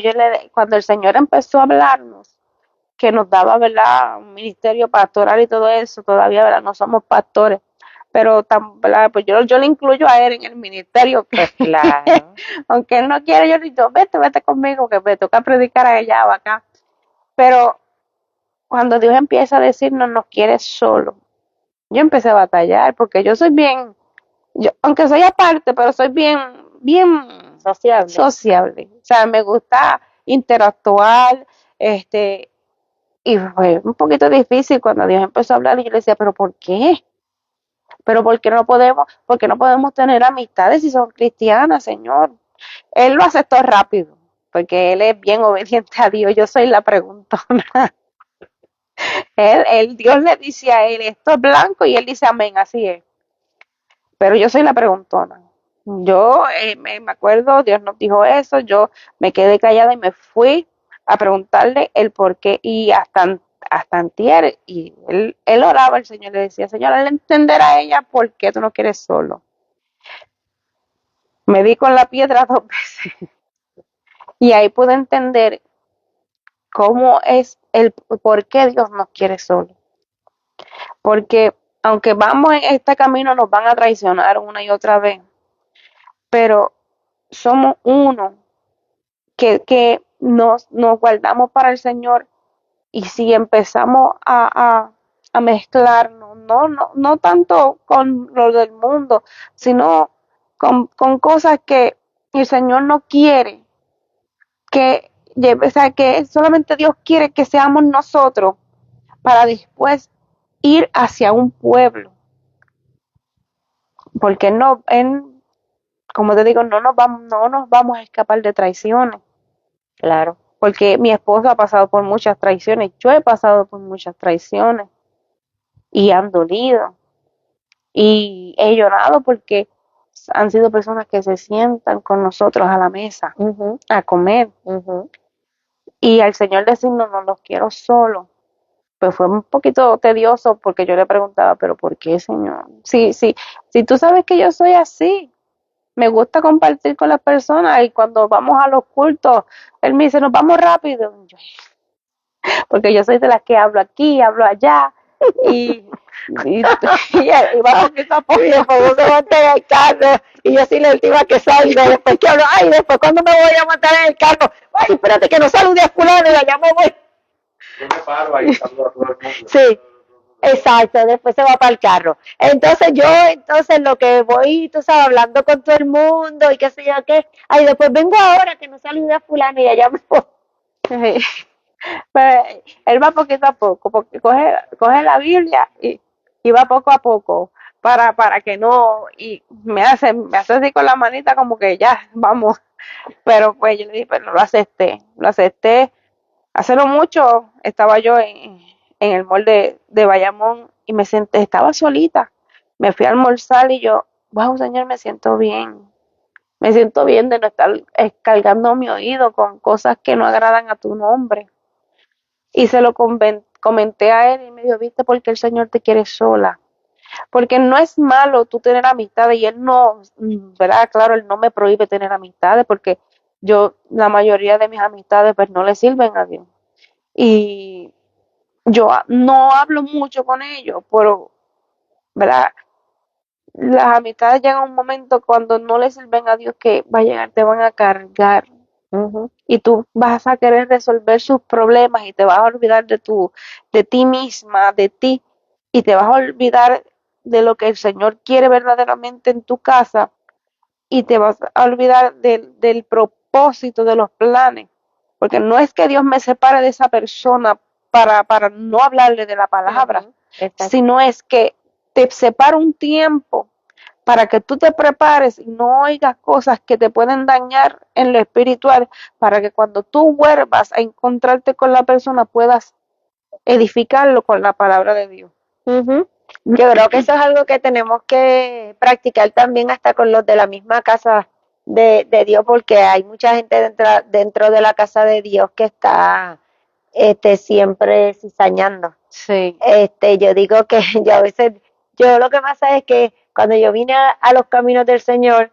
cuando el Señor empezó a hablarnos, que nos daba, ¿verdad?, un ministerio pastoral y todo eso, todavía, ¿verdad?, no somos pastores, pero ¿verdad?, pues yo le incluyo a él en el ministerio, Pues claro. aunque él no quiere, yo le digo, vete conmigo, que me toca predicar allá o acá. Pero cuando Dios empieza a decirnos, nos quiere solo, yo empecé a batallar, porque yo soy bien, aunque soy aparte, pero soy bien Sociable. sociable. O sea, me gusta interactuar, y fue un poquito difícil cuando Dios empezó a hablar y yo le decía, ¿pero por qué? ¿Pero por qué no podemos tener amistades si son cristianas, Señor? Él lo aceptó rápido, porque él es bien obediente a Dios, yo soy la preguntona. Dios le dice a él, esto es blanco, y él dice amén, así es. Pero yo soy la preguntona. Yo me acuerdo, Dios nos dijo eso, yo me quedé callada y me fui a preguntarle el por qué, y hasta antier, y él oraba al Señor, le decía, Señor, al entender a ella por qué tú no quieres solo. Me di con la piedra 2 veces, y ahí pude entender cómo es el por qué Dios nos quiere solo. Porque aunque vamos en este camino, nos van a traicionar una y otra vez, pero somos uno que nos guardamos para el Señor, y si empezamos a mezclarnos, no tanto con lo del mundo, sino con cosas que el Señor no quiere, o sea, que solamente Dios quiere que seamos nosotros para después ir hacia un pueblo, porque como te digo, no nos vamos a escapar de traiciones. Claro. Porque mi esposo ha pasado por muchas traiciones, yo he pasado por muchas traiciones y han dolido. Y he llorado porque han sido personas que se sientan con nosotros a la mesa Ujú, a comer. ujú. Y al Señor decirnos, no los quiero solo, pues fue un poquito tedioso porque yo le preguntaba, pero ¿por qué, Señor? Si tú sabes que yo soy así, me gusta compartir con las personas y cuando vamos a los cultos, Él me dice, nos vamos rápido. Porque yo soy de las que hablo aquí, hablo allá y va poquito a poco. Y después se monta en el carro y yo soy la última que salgo. Después que hablo, ay, después cuando me voy a montar en el carro, ay, espérate que no salude a fulano y allá me voy. Yo me paro ahí, saludo a todo el mundo. Sí, exacto, después se va para el carro. Entonces lo que voy, tú sabes, hablando con todo el mundo y qué sé yo qué, ay, después vengo ahora que no salude a fulano y allá me voy. Pero él va poquito a poco, porque coge la Biblia y va poco a poco para que no, y me hace así con la manita como que ya, vamos. Pero pues yo le dije, pero lo acepté. Hace no mucho estaba yo en el mall de Bayamón y me senté, estaba solita. Me fui a almorzar y yo, wow, Señor, me siento bien. Me siento bien de no estar cargando mi oído con cosas que no agradan a tu nombre. Y se lo comenté a él y me dijo, viste, porque el Señor te quiere sola. Porque no es malo tú tener amistades y él no, ¿verdad? Claro, él no me prohíbe tener amistades porque la mayoría de mis amistades pues no le sirven a Dios. Y yo no hablo mucho con ellos, pero, ¿verdad? Las amistades llegan a un momento cuando no le sirven a Dios que va a llegar, te van a cargar. Ujú, Y tú vas a querer resolver sus problemas y te vas a olvidar de ti misma, de ti, y te vas a olvidar de lo que el Señor quiere verdaderamente en tu casa y te vas a olvidar del propósito de los planes, porque no es que Dios me separe de esa persona para no hablarle de la palabra, ujú, exacto. sino es que te separa un tiempo para que tú te prepares y no oigas cosas que te pueden dañar en lo espiritual, para que cuando tú vuelvas a encontrarte con la persona puedas edificarlo con la palabra de Dios. Ujú. Yo creo que eso es algo que tenemos que practicar también hasta con los de la misma casa de Dios, porque hay mucha gente dentro de la casa de Dios que está siempre cizañando. Sí. Yo digo que yo a veces, yo lo que pasa es que cuando yo vine a los caminos del Señor,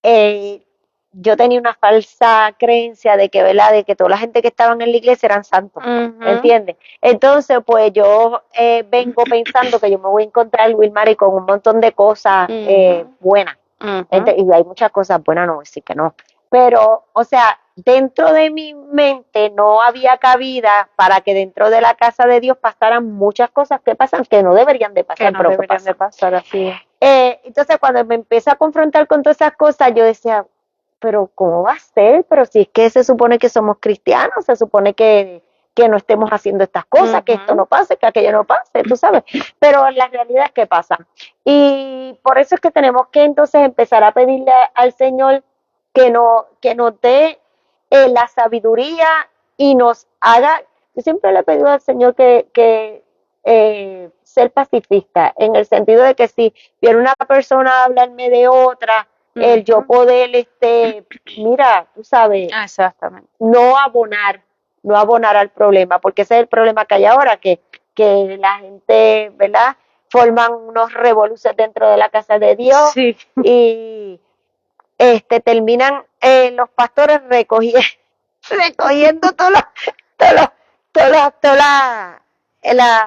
eh, yo tenía una falsa creencia de que, ¿verdad? De que toda la gente que estaban en la iglesia eran santos, ¿entiendes? Entonces, pues yo vengo pensando que yo me voy a encontrar Wilmar y con un montón de cosas buenas. Y hay muchas cosas buenas, no voy a decir que no. Pero, o sea, dentro de mi mente no había cabida para que dentro de la casa de Dios pasaran muchas cosas que pasan que no deberían de pasar, Que no pero que deberían de pasan. pasar así. Entonces, cuando me empecé a confrontar con todas esas cosas, yo decía, pero ¿cómo va a ser? Pero si es que se supone que somos cristianos, se supone que no estemos haciendo estas cosas, que esto no pase, que aquello no pase, tú sabes. Pero la realidad es que pasa. Y por eso es que tenemos que entonces empezar a pedirle al Señor que nos dé la sabiduría y nos haga. Yo siempre le he pedido al Señor que ser pacifista, en el sentido de que si viene una persona a hablarme de otra, el yo poder, mira, tú sabes, Exactamente. no abonar al problema, porque ese es el problema que hay ahora, que la gente, ¿verdad? Forman unos revoluciones dentro de la casa de Dios Sí. y terminan los pastores recogiendo todas las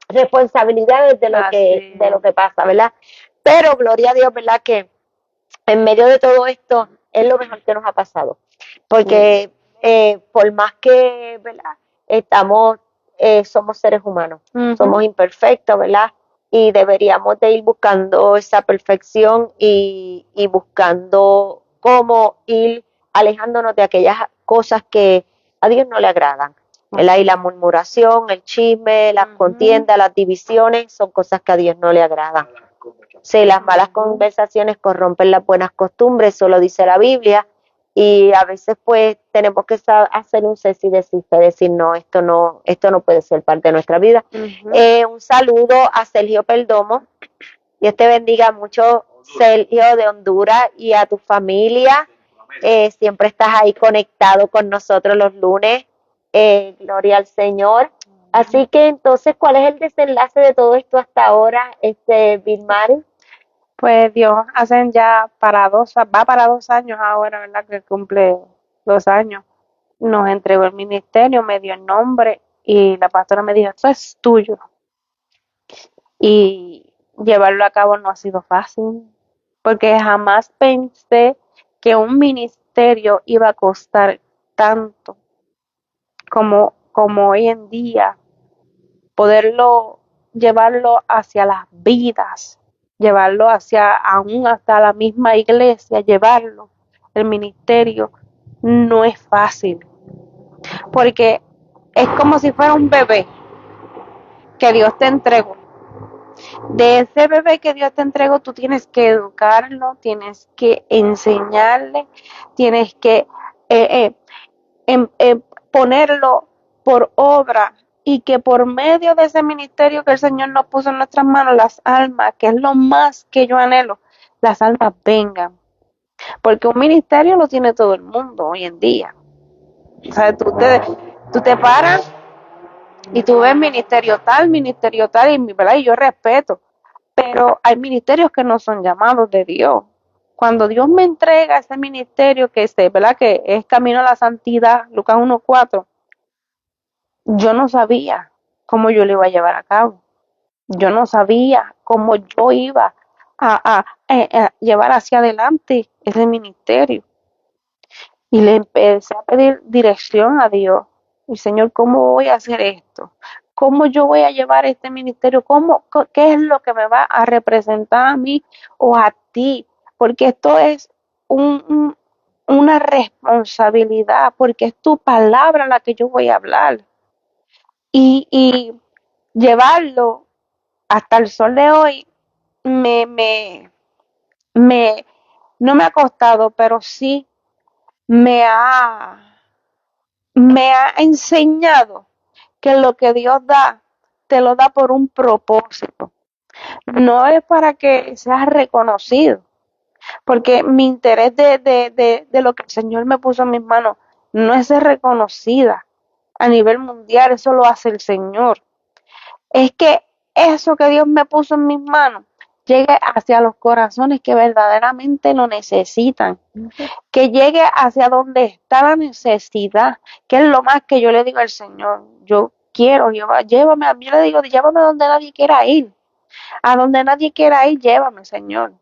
responsabilidades de lo que pasa, ¿verdad? Pero gloria a Dios, ¿verdad? Que en medio de todo esto es lo mejor que nos ha pasado, porque por más que, ¿verdad? Somos seres humanos, somos imperfectos, ¿verdad? Y deberíamos de ir buscando esa perfección y buscando cómo ir alejándonos de aquellas cosas que a Dios no le agradan, ¿verdad? Y la murmuración, el chisme, las contiendas, las divisiones son cosas que a Dios no le agradan. Sí, las malas conversaciones corrompen las buenas costumbres, eso lo dice la Biblia, y a veces pues tenemos que hacer un cese y decir no, esto no puede ser parte de nuestra vida. Un saludo a Sergio Perdomo, Dios te bendiga mucho, Sergio de Honduras y a tu familia. Siempre estás ahí conectado con nosotros los lunes. Gloria al Señor. Así que entonces, ¿cuál es el desenlace de todo esto hasta ahora, Vilmari? Pues Dios, hacen ya va para 2 años ahora, ¿verdad? Que cumple 2 años. Nos entregó el ministerio, me dio el nombre y la pastora me dijo, esto es tuyo. Y llevarlo a cabo no ha sido fácil, porque jamás pensé que un ministerio iba a costar tanto como hoy en día, poderlo llevarlo hacia las vidas, llevarlo aún hasta la misma iglesia, llevarlo, el ministerio, no es fácil, porque es como si fuera un bebé que Dios te entregó. De ese bebé que Dios te entregó, tú tienes que educarlo, tienes que enseñarle, tienes que em- em, ponerlo por obra y que por medio de ese ministerio que el Señor nos puso en nuestras manos, las almas, que es lo más que yo anhelo, las almas vengan. Porque un ministerio lo tiene todo el mundo hoy en día. O sea, tú te paras y tú ves ministerio tal, y, ¿verdad? Y yo respeto, pero hay ministerios que no son llamados de Dios. Cuando Dios me entrega ese ministerio ¿verdad? Que es camino a la santidad, Lucas 1:4, yo no sabía cómo yo lo iba a llevar a cabo. Yo no sabía cómo yo iba a llevar hacia adelante ese ministerio. Y le empecé a pedir dirección a Dios. Y Señor, ¿cómo voy a hacer esto? ¿Cómo yo voy a llevar este ministerio? ¿Qué es lo que me va a representar a mí o a ti? Porque esto es una responsabilidad, porque es tu palabra la que yo voy a hablar. Y llevarlo hasta el sol de hoy me, me, me, no me ha costado, pero sí me ha, me ha enseñado que lo que Dios da, te lo da por un propósito. No es para que seas reconocido, porque mi interés de lo que el Señor me puso en mis manos no es ser reconocida a nivel mundial, eso lo hace el Señor. Es que eso que Dios me puso en mis manos llegue hacia los corazones que verdaderamente lo necesitan, que llegue hacia donde está la necesidad, que es lo más que yo le digo al Señor. Yo quiero, Jehová, llévame, yo le digo, llévame a donde nadie quiera ir, a donde nadie quiera ir, llévame, Señor,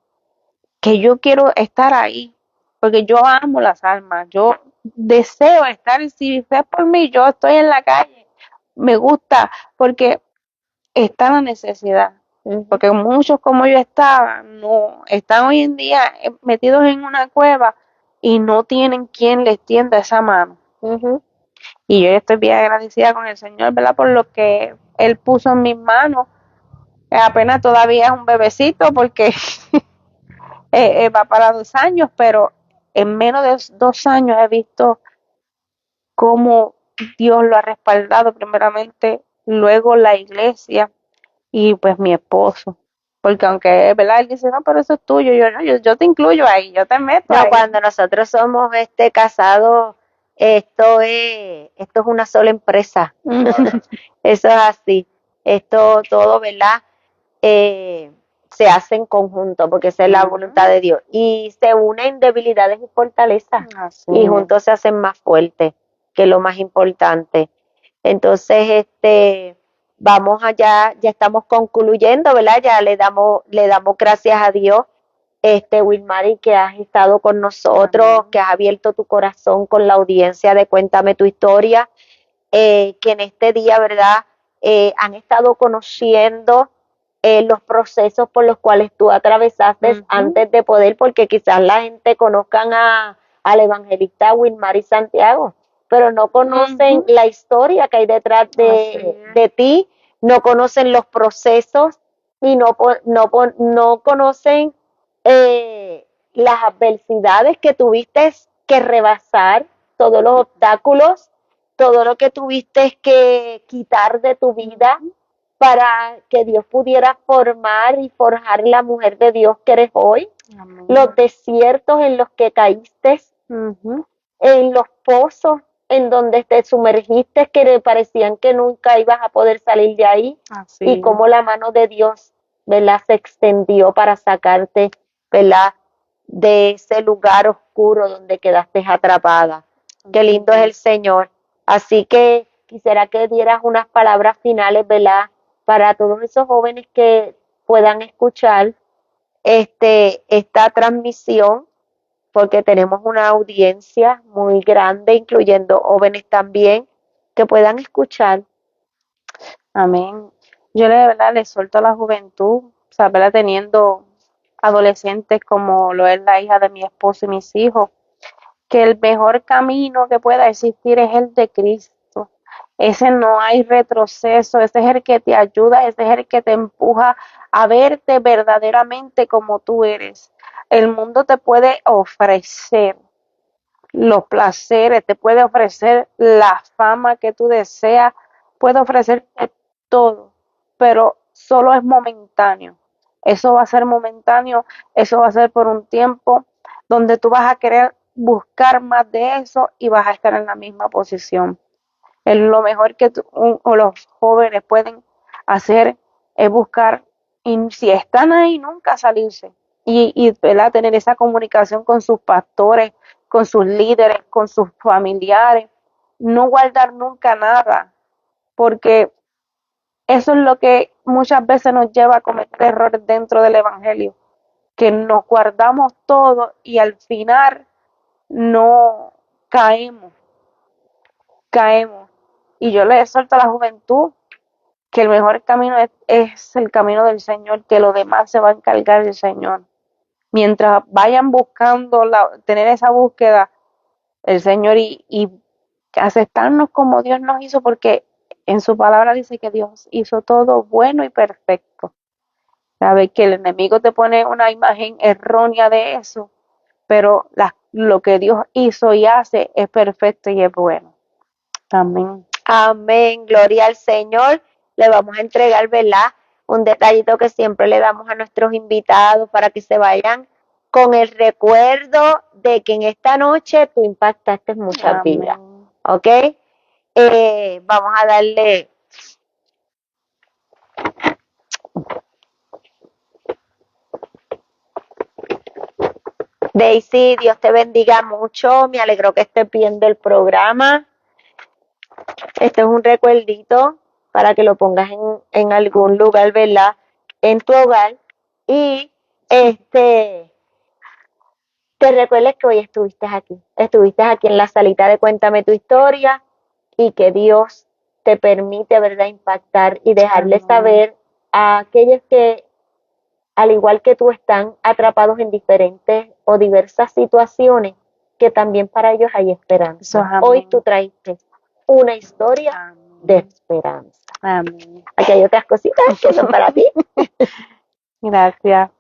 que yo quiero estar ahí, porque yo amo las almas, yo deseo estar, si es por mí, yo estoy en la calle, me gusta, porque está la necesidad, porque muchos como yo estaba, no están hoy en día metidos en una cueva y no tienen quien les tienda esa mano. Y yo estoy bien agradecida con el Señor, ¿verdad? Por lo que Él puso en mis manos. Apenas todavía es un bebecito porque va para 2 años, pero en menos de 2 años he visto cómo Dios lo ha respaldado primeramente, luego la iglesia y pues mi esposo. Porque aunque, ¿verdad? Él dice, no, pero eso es tuyo. Yo, no, yo te incluyo ahí, yo te meto No, ahí. cuando nosotros somos casados, esto es una sola empresa. Eso es así. Esto todo, ¿verdad? Se hace en conjunto, porque esa es la voluntad de Dios. Y se unen debilidades y fortalezas. Así Y es. juntos se hacen más fuertes, que es lo más importante. Entonces, vamos allá, ya estamos concluyendo, ¿verdad? Ya le damos gracias a Dios, Wilmary, que has estado con nosotros, que has abierto tu corazón con la audiencia de Cuéntame tu historia, que en este día, ¿verdad? Han estado conociendo los procesos por los cuales tú atravesaste antes de poder, porque quizás la gente conozcan al evangelista Wilmary Santiago, pero no conocen la historia que hay detrás de ti, no conocen los procesos y no conocen las adversidades que tuviste que rebasar, todos los obstáculos, todo lo que tuviste que quitar de tu vida para que Dios pudiera formar y forjar la mujer de Dios que eres hoy. Amén. los desiertos en los que caíste, Ujú. en los pozos en donde te sumergiste que parecían que nunca ibas a poder salir de ahí, Así y es. cómo la mano de Dios, ¿verdad?, se extendió para sacarte, ¿verdad?, de ese lugar oscuro donde quedaste atrapada. Qué lindo es el Señor. Así que quisiera que dieras unas palabras finales, ¿verdad?, para todos esos jóvenes que puedan escuchar esta transmisión, porque tenemos una audiencia muy grande, incluyendo jóvenes también, que puedan escuchar. Amén. Yo de verdad le suelto a la juventud, o sea, ¿verdad? Teniendo adolescentes como lo es la hija de mi esposo y mis hijos, que el mejor camino que pueda existir es el de Cristo. Ese no hay retroceso, ese es el que te ayuda, ese es el que te empuja a verte verdaderamente como tú eres. El mundo te puede ofrecer los placeres, te puede ofrecer la fama que tú deseas, puede ofrecerte todo, pero solo es momentáneo. Eso va a ser momentáneo, eso va a ser por un tiempo donde tú vas a querer buscar más de eso y vas a estar en la misma posición. Es lo mejor que o los jóvenes pueden hacer es buscar, y si están ahí, nunca salirse ¿verdad? Tener esa comunicación con sus pastores, con sus líderes, con sus familiares, no guardar nunca nada, porque eso es lo que muchas veces nos lleva a cometer errores dentro del evangelio, que nos guardamos todo y al final no caemos. Y yo le exhorto a la juventud que el mejor camino es el camino del Señor, que lo demás se va a encargar del Señor. Mientras vayan buscando tener esa búsqueda del Señor y aceptarnos como Dios nos hizo, porque en su palabra dice que Dios hizo todo bueno y perfecto. Sabes que el enemigo te pone una imagen errónea de eso, pero lo que Dios hizo y hace es perfecto y es bueno. Amén. Amén, gloria al Señor. Le vamos a entregar, ¿verdad?, un detallito que siempre le damos a nuestros invitados para que se vayan con el recuerdo de que en esta noche tú impactaste muchas vidas. ¿Ok? Vamos a darle. Daisy, Dios te bendiga mucho. Me alegro que estés viendo el programa. Este es un recuerdito para que lo pongas en algún lugar, ¿verdad?, en tu hogar. Y te recuerdes que hoy estuviste aquí en la salita de Cuéntame tu historia, y que Dios te permite, ¿verdad?, impactar y dejarle saber a aquellos que, al igual que tú, están atrapados en diferentes o diversas situaciones, que también para ellos hay esperanza. Hoy tú traiste una historia de esperanza. Amén. Aquí hay otras cositas que son para ti. Gracias.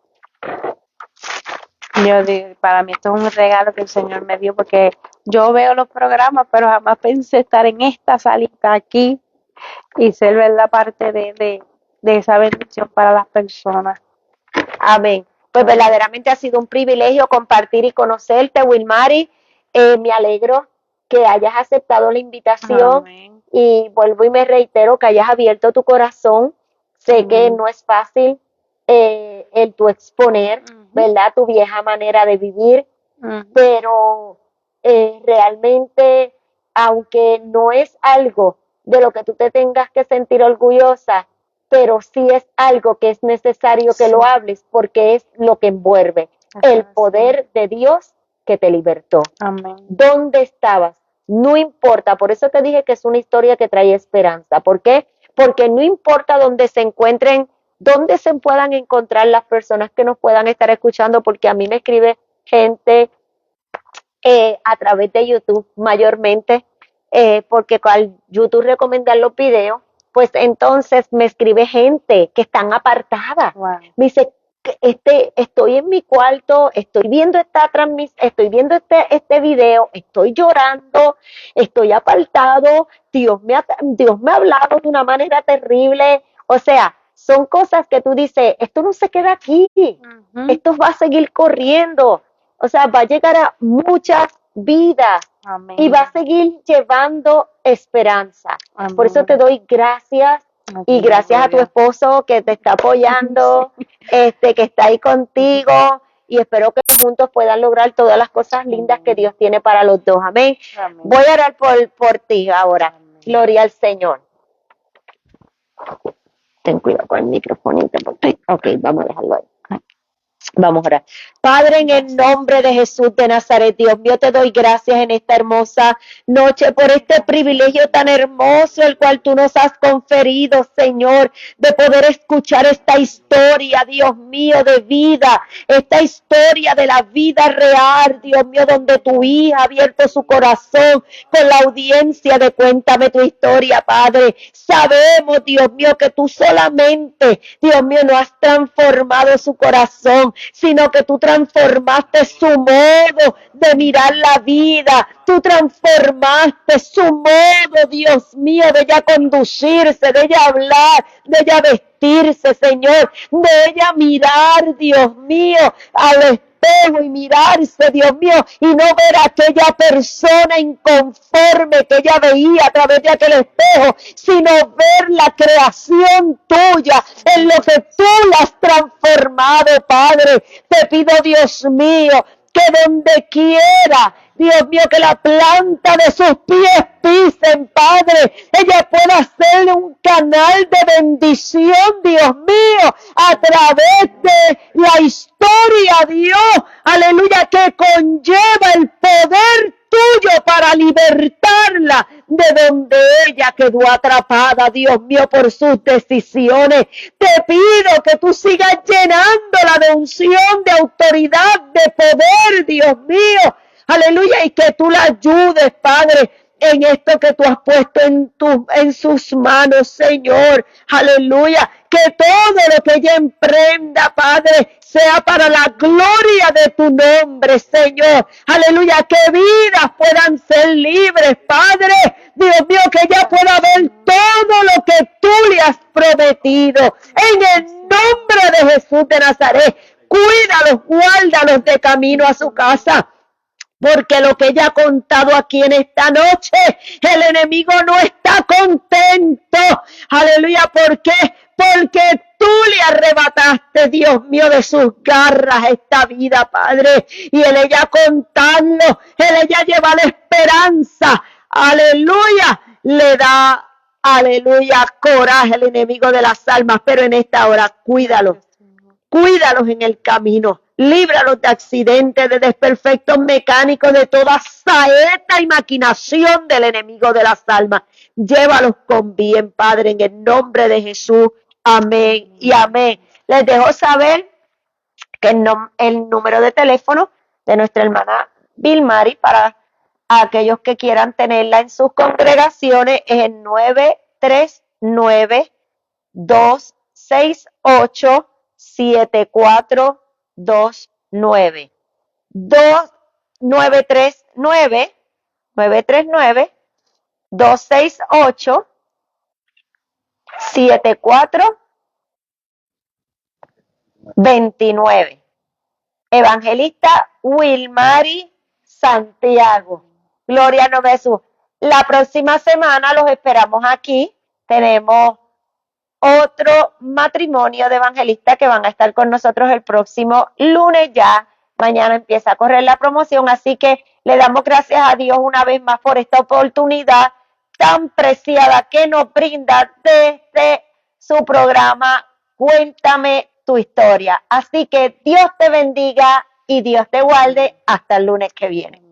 Para mí esto es un regalo que el Señor me dio, porque yo veo los programas, pero jamás pensé estar en esta salita aquí y ser, ¿verdad?, parte de esa bendición para las personas. Amén. Pues verdaderamente ha sido un privilegio compartir y conocerte, Wilmary. Me alegro que hayas aceptado la invitación. Amén. Y vuelvo y me reitero que hayas abierto tu corazón. Sé que no es fácil el tu exponer, ¿verdad?, tu vieja manera de vivir, pero realmente, aunque no es algo de lo que tú te tengas que sentir orgullosa, pero sí es algo que es necesario que lo hables, porque es lo que envuelve el poder de Dios que te libertó. Amén. ¿Dónde estabas? No importa, por eso te dije que es una historia que trae esperanza. ¿Por qué? Porque no importa dónde se encuentren, dónde se puedan encontrar las personas que nos puedan estar escuchando, porque a mí me escribe gente a través de YouTube mayormente, porque al YouTube recomendar los videos, pues entonces me escribe gente que están apartada. Wow. Me dice, estoy en mi cuarto, estoy viendo estoy viendo este video, estoy llorando, estoy apartado, Dios me ha hablado de una manera terrible. O sea, son cosas que tú dices, esto no se queda aquí, esto va a seguir corriendo, o sea, va a llegar a muchas vidas. Amén. Y va a seguir llevando esperanza. Amén. Por eso te doy gracias y gracias a tu esposo que te está apoyando, que está ahí contigo, y espero que juntos puedan lograr todas las cosas lindas que Dios tiene para los dos. Amén. Amén. Voy a orar por ti ahora. Amén. Gloria al Señor. Ten cuidado con el microfonito. Ok, vamos a dejarlo ahí. Vamos a orar. Padre, en el nombre de Jesús de Nazaret, Dios mío, te doy gracias en esta hermosa noche por este privilegio tan hermoso, el cual tú nos has conferido, Señor, de poder escuchar esta historia, Dios mío, de vida, esta historia de la vida real, Dios mío, donde tu hija ha abierto su corazón con la audiencia de Cuéntame tu historia, Padre. Sabemos, Dios mío, que tú solamente, Dios mío, no has transformado su corazón, sino que tú transformaste su modo de mirar la vida, tú transformaste su modo, Dios mío, de ella conducirse, de ella hablar, de ella vestirse, Señor, de ella mirar, Dios mío, al espejo y mirarse, Dios mío, y no ver a aquella persona inconforme que ella veía a través de aquel espejo, sino ver la creación tuya en lo que tú la has transformado, Padre. Te pido, Dios mío, que donde quiera, Dios mío, que la planta de sus pies pisen, Padre, ella pueda ser un canal de bendición, Dios mío, a través de la historia, Dios, aleluya, que conlleva el poder tuyo para libertarla de donde ella quedó atrapada, Dios mío, por sus decisiones. Te pido que tú sigas llenándola de unción, de autoridad, de poder, Dios mío, aleluya, y que tú la ayudes, Padre, en esto que tú has puesto en sus manos, Señor, aleluya, que todo lo que ella emprenda, Padre, sea para la gloria de tu nombre, Señor, aleluya, que vidas puedan ser libres, Padre, Dios mío, que ella pueda ver todo lo que tú le has prometido, en el nombre de Jesús de Nazaret. Cuídalos, guárdalos de camino a su casa. Porque lo que ella ha contado aquí en esta noche, el enemigo no está contento. Aleluya, ¿por qué? Porque tú le arrebataste, Dios mío, de sus garras esta vida, Padre. Y el ella contarlo, el ella lleva la esperanza. Aleluya, le da, aleluya, coraje al enemigo de las almas. Pero en esta hora, cuídalos. Cuídalos en el camino, líbralos de accidentes, de desperfectos mecánicos, de toda saeta y maquinación del enemigo de las almas. Llévalos con bien, Padre, en el nombre de Jesús. Amén y amén. Les dejo saber que el número de teléfono de nuestra hermana Vilmari para aquellos que quieran tenerla en sus congregaciones es el 939-268 7429 939 268 7429. Evangelista Wilmari Santiago. Gloria a nombre de Jesús. La próxima semana los esperamos aquí. Tenemos otro matrimonio de evangelistas que van a estar con nosotros el próximo lunes ya. Mañana empieza a correr la promoción, así que le damos gracias a Dios una vez más por esta oportunidad tan preciada que nos brinda desde su programa Cuéntame tu historia. Así que Dios te bendiga y Dios te guarde hasta el lunes que viene.